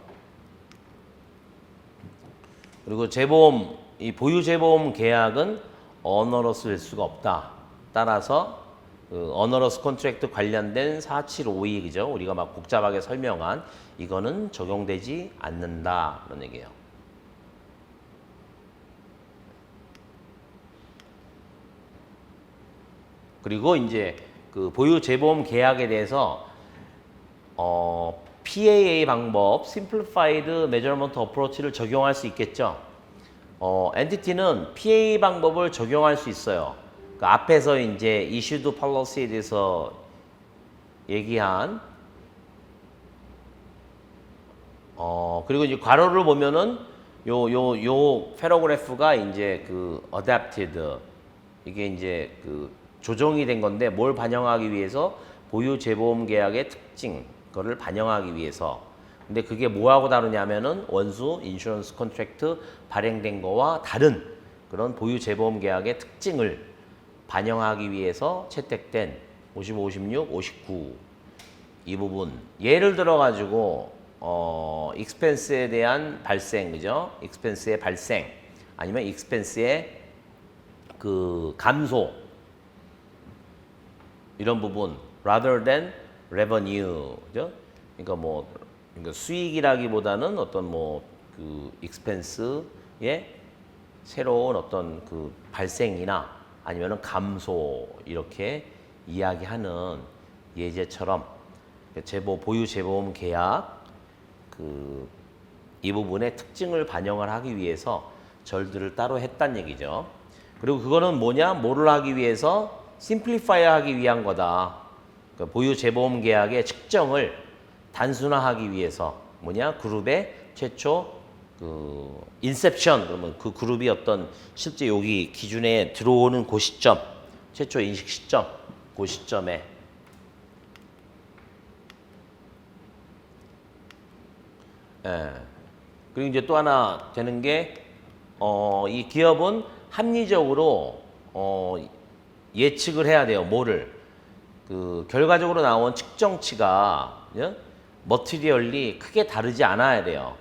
그리고 재보험, 이 보유 재보험 계약은 어너러스 될 수가 없다. 따라서 그 어너러스 컨트랙트 관련된 4752, 그죠? 우리가 막 복잡하게 설명한 이거는 적용되지 않는다, 그런 얘기예요. 그리고 이제 그 보유 재보험 계약에 대해서 PAA 방법, Simplified Measurement Approach를 적용할 수 있겠죠. 엔티티는 PAA 방법을 적용할 수 있어요. 그 앞에서 이제 Issued Policy에 대해서 얘기한 그리고 이제 괄호를 보면은 요 패러그래프가 이제 그 Adapted, 이게 이제 그 조정이 된 건데 뭘 반영하기 위해서? 보유 재보험 계약의 특징, 그거를 반영하기 위해서. 근데 그게 뭐하고 다르냐면은 원수 인슈런스 컨트랙트 발행된 거와 다른 그런 보유 재보험 계약의 특징을 반영하기 위해서 채택된 55, 56, 59 이 부분. 예를 들어 가지고 익스펜스에 대한 발생, 그죠? 익스펜스의 발생 아니면 익스펜스의 그 감소, 이런 부분, rather than revenue, 그죠? 그러니까 수익이라기보다는 어떤 뭐 그 expense의 새로운 어떤 그 발생이나 아니면은 감소, 이렇게 이야기하는 예제처럼 보유 재보험 계약 이 부분의 특징을 반영을 하기 위해서 절들을 따로 했단 얘기죠. 그리고 그거는 뭐냐? 뭐를 하기 위해서? 심플리파이 하기 위한 거다. 그러니까 보유 재보험 계약의 측정을 단순화하기 위해서 뭐냐? 그룹의 최초 그 인셉션, 그러면 그 그룹이 어떤 실제 여기 기준에 들어오는 그 시점, 최초 인식 시점, 그 시점에 그리고 이제 또 하나 되는 게 이 기업은 합리적으로 예측을 해야 돼요. 뭐를? 그 결과적으로 나온 측정치가 머티리얼리 크게 다르지 않아야 돼요.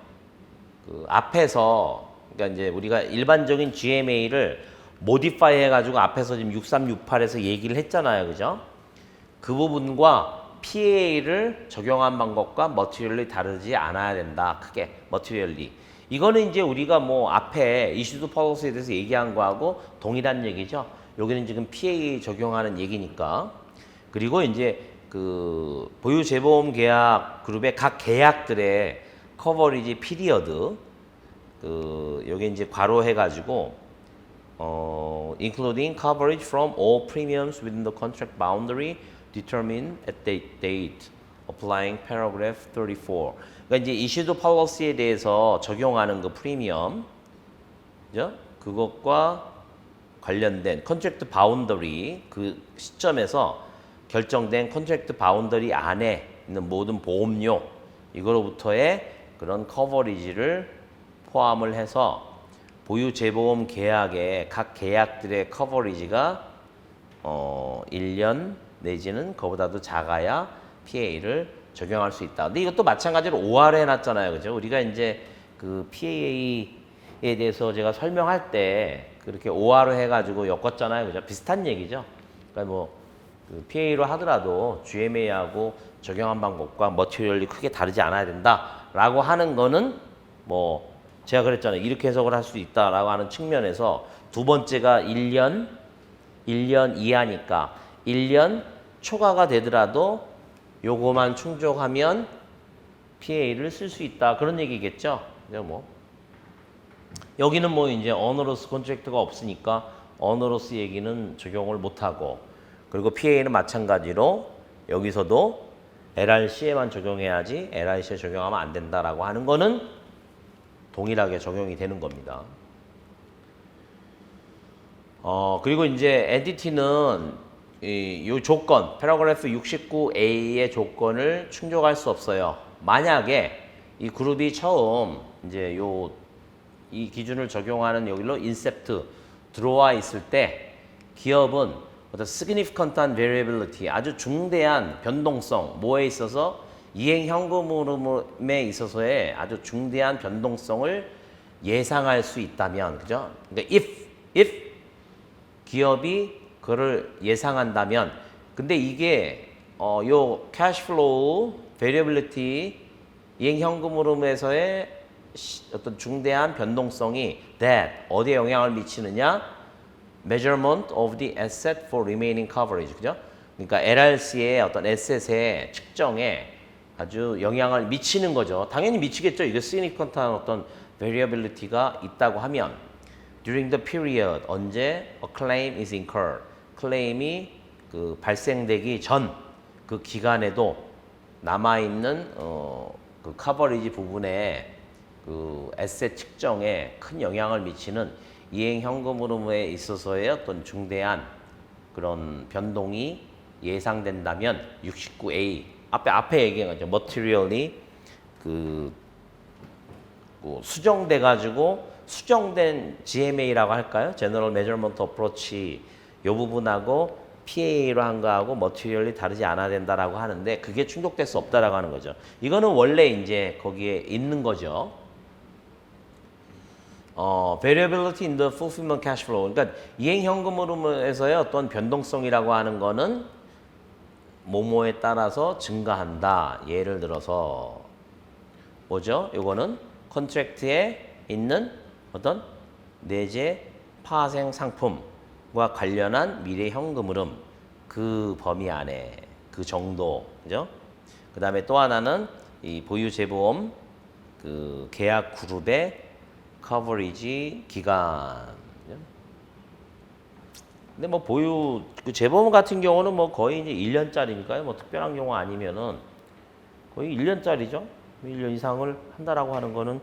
그 앞에서 그러니까 이제 우리가 일반적인 GMA를 모디파이 해가지고 앞에서 지금 6368에서 얘기를 했잖아요, 그죠? 그 부분과 PA를 적용한 방법과 머티리얼리 다르지 않아야 된다, 크게 머티리얼리. 이거는 이제 우리가 뭐 앞에 이슈드 폴리시에 대해서 얘기한 거하고 동일한 얘기죠. 여기는 지금 PA 적용하는 얘기니까. 그리고 이제 그 보유 재보험 계약 그룹의 각 계약들의 커버리지 피리어드 그 여기 이제 괄호해 가지고 including coverage from all premiums within the contract boundary determined at the date applying paragraph 34. 그러니까 이제 issued policy에 대해서 적용하는 그 프리미엄 그죠? 그것과 관련된 컨트랙트 바운더리 그 시점에서 결정된 컨트랙트 바운더리 안에 있는 모든 보험료 이거로부터의 그런 커버리지를 포함을 해서 보유 재보험 계약의 각 계약들의 커버리지가 1년 내지는 그보다도 작아야 PA를 적용할 수 있다. 근데 이것도 마찬가지로 OR 해놨잖아요, 그죠? 우리가 이제 그 PA에 대해서 제가 설명할 때 그렇게 OR을 해가지고 엮었잖아요, 그죠? 비슷한 얘기죠. 그러니까 뭐 그 PA로 하더라도 GMA하고 적용한 방법과 머티리얼이 크게 다르지 않아야 된다라고 하는 거는 뭐 제가 그랬잖아요. 이렇게 해석을 할 수 있다라고 하는 측면에서 두 번째가 1년 이하니까 1년 초과가 되더라도 요거만 충족하면 PA를 쓸 수 있다. 그런 얘기겠죠. 뭐 여기는 뭐 이제 어너로스 컨트랙트가 없으니까 어너로스 얘기는 적용을 못 하고 그리고 PA는 마찬가지로 여기서도 LRC에만 적용해야지 LIC에 적용하면 안 된다라고 하는 거는 동일하게 적용이 되는 겁니다. 그리고 이제 엔티티는 이 조건, 패러그래프 69A의 조건을 충족할 수 없어요. 만약에 이 그룹이 처음 이제 이 기준을 적용하는 여기로 인셉트 들어와 있을 때 기업은 어떤 significant한 variability, 아주 중대한 변동성, 뭐에 있어서 이행 현금 흐름에 있어서의 아주 중대한 변동성을 예상할 수 있다면, 그죠? 그러니까 if 기업이 그를 예상한다면, 근데 이게 요 cash flow variability 이행 현금 흐름에서의 어떤 중대한 변동성이 that 어디에 영향을 미치느냐? measurement of the asset for remaining coverage, 그죠? 그러니까 LRC의 어떤 에셋의 측정에 아주 영향을 미치는 거죠. 당연히 미치겠죠. 이게 significant한 어떤 variability가 있다고 하면 during the period 언제 a claim is incurred 클레임이 그 발생되기 전 그 기간에도 남아 있는 그 커버리지 부분에 그 에셋 측정에 큰 영향을 미치는 이행 현금 흐름에 있어서의 어떤 중대한 그런 변동이 예상된다면 69A 앞에 얘기한 거죠. materially 수정돼 가지고 수정된 GMA라고 할까요? General Measurement Approach 이 부분하고 PA로 한 거하고 materially 다르지 않아야 된다라고 하는데 그게 충족될 수 없다라고 하는 거죠. 이거는 원래 이제 거기에 있는 거죠. variability in the fulfillment cash flow. 그러니까 이행 현금 흐름에서의 어떤 변동성이라고 하는 거는 뭐뭐에 따라서 증가한다. 예를 들어서 뭐죠? 이거는 컨트랙트에 있는 어떤 내재 파생 상품과 관련한 미래 현금 흐름 그 범위 안에 그 정도, 그죠? 그다음에 또 하나는 이 보유 재보험 그 계약 그룹의 커버리지 기간. 근데 뭐 보유 그 재보험 같은 경우는 뭐 거의 이제 1년짜리니까요. 뭐 특별한 경우 아니면은 거의 1년짜리죠. 1년 이상을 한다라고 하는 거는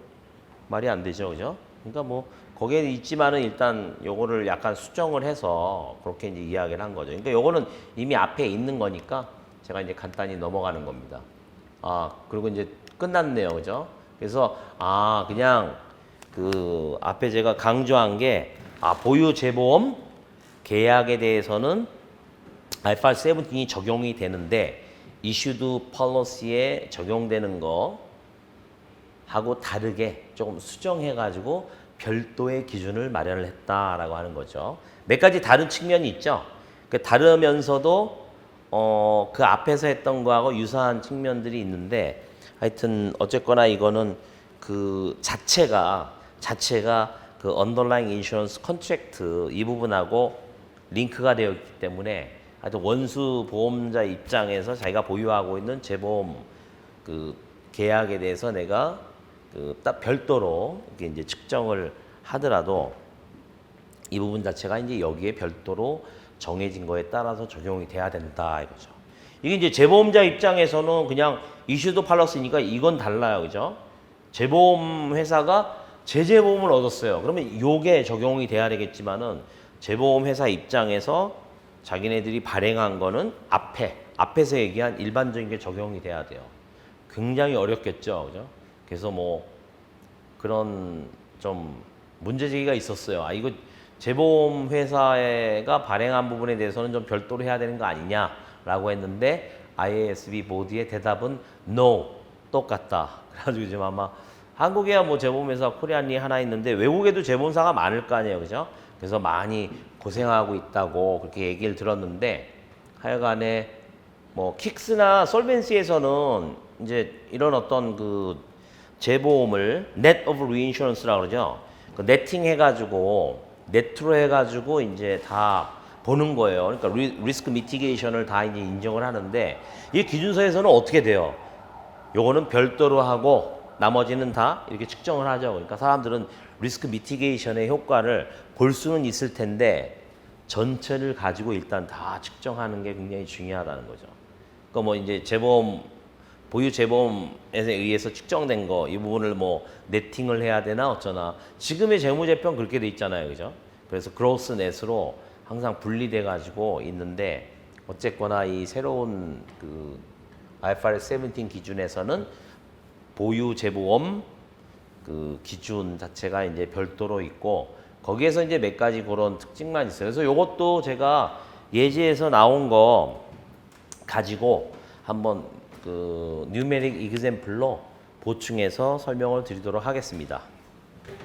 말이 안 되죠. 그죠? 그러니까 뭐 거기에 있지만은 일단 요거를 약간 수정을 해서 그렇게 이제 이야기를 한 거죠. 그러니까 요거는 이미 앞에 있는 거니까 제가 이제 간단히 넘어가는 겁니다. 그리고 이제 끝났네요. 그죠? 그래서 그냥 그 앞에 제가 강조한 게 보유 재보험 계약에 대해서는 IFRS 17이 적용이 되는데 이슈드 폴리시에 적용되는 거 하고 다르게 조금 수정해가지고 별도의 기준을 마련을 했다라고 하는 거죠. 몇 가지 다른 측면이 있죠. 다르면서도 그 앞에서 했던 거하고 유사한 측면들이 있는데 하여튼 어쨌거나 이거는 그 자체가 그 언더라잉 인슈런스 컨트랙트 이 부분하고 링크가 되어 있기 때문에 하여튼 원수 보험자 입장에서 자기가 보유하고 있는 재보험 그 계약에 대해서 내가 그 딱 별도로 이렇게 이제 측정을 하더라도 이 부분 자체가 이제 여기에 별도로 정해진 거에 따라서 적용이 돼야 된다 이거죠. 이게 이제 재보험자 입장에서는 그냥 이슈도 팔러스니까 이건 달라요, 그죠? 재보험 회사가 재보험을 얻었어요. 그러면 요게 적용이 돼야 되겠지만은 재보험 회사 입장에서 자기네들이 발행한 거는 앞에서 얘기한 일반적인 게 적용이 돼야 돼요. 굉장히 어렵겠죠, 그죠? 그래서 뭐 그런 좀 문제 제기가 있었어요. 아 이거 재보험 회사가 발행한 부분에 대해서는 좀 별도로 해야 되는 거 아니냐라고 했는데 IASB 보드의 대답은 no, 똑같다. 그래가지고 지금 아마 한국에야 뭐 재보험회사 코리안리 하나 있는데 외국에도 재보험사가 많을 거 아니에요, 그죠? 그래서 많이 고생하고 있다고 그렇게 얘기를 들었는데 하여간에 뭐 킥스나 솔벤시에서는 이제 이런 어떤 그 재보험을 net of reinsurance라고 그러죠. 그 네팅 해가지고 네트로 해가지고 이제 다 보는 거예요. 그러니까 리스크 미티게이션을 다 이제 인정을 하는데 이 기준서에서는 어떻게 돼요? 요거는 별도로 하고 나머지는 다 이렇게 측정을 하죠. 그러니까 사람들은 리스크 미티게이션의 효과를 볼 수는 있을 텐데 전체를 가지고 일단 다 측정하는 게 굉장히 중요하다는 거죠. 그러니까 뭐 이제 재보험 보유 재보험에 의해서 측정된 거 이 부분을 뭐 네팅을 해야 되나 어쩌나 지금의 재무제표는 그렇게 돼 있잖아요, 그죠? 그래서 그로스 넷으로 항상 분리돼 가지고 있는데 어쨌거나 이 새로운 그 IFRS 17 기준에서는 보유 재보험 그 기준 자체가 이제 별도로 있고 거기에서 이제 몇 가지 그런 특징만 있어요. 그래서 이것도 제가 예제에서 나온 거 가지고 한번 그 뉴메릭 이그젬플로 보충해서 설명을 드리도록 하겠습니다.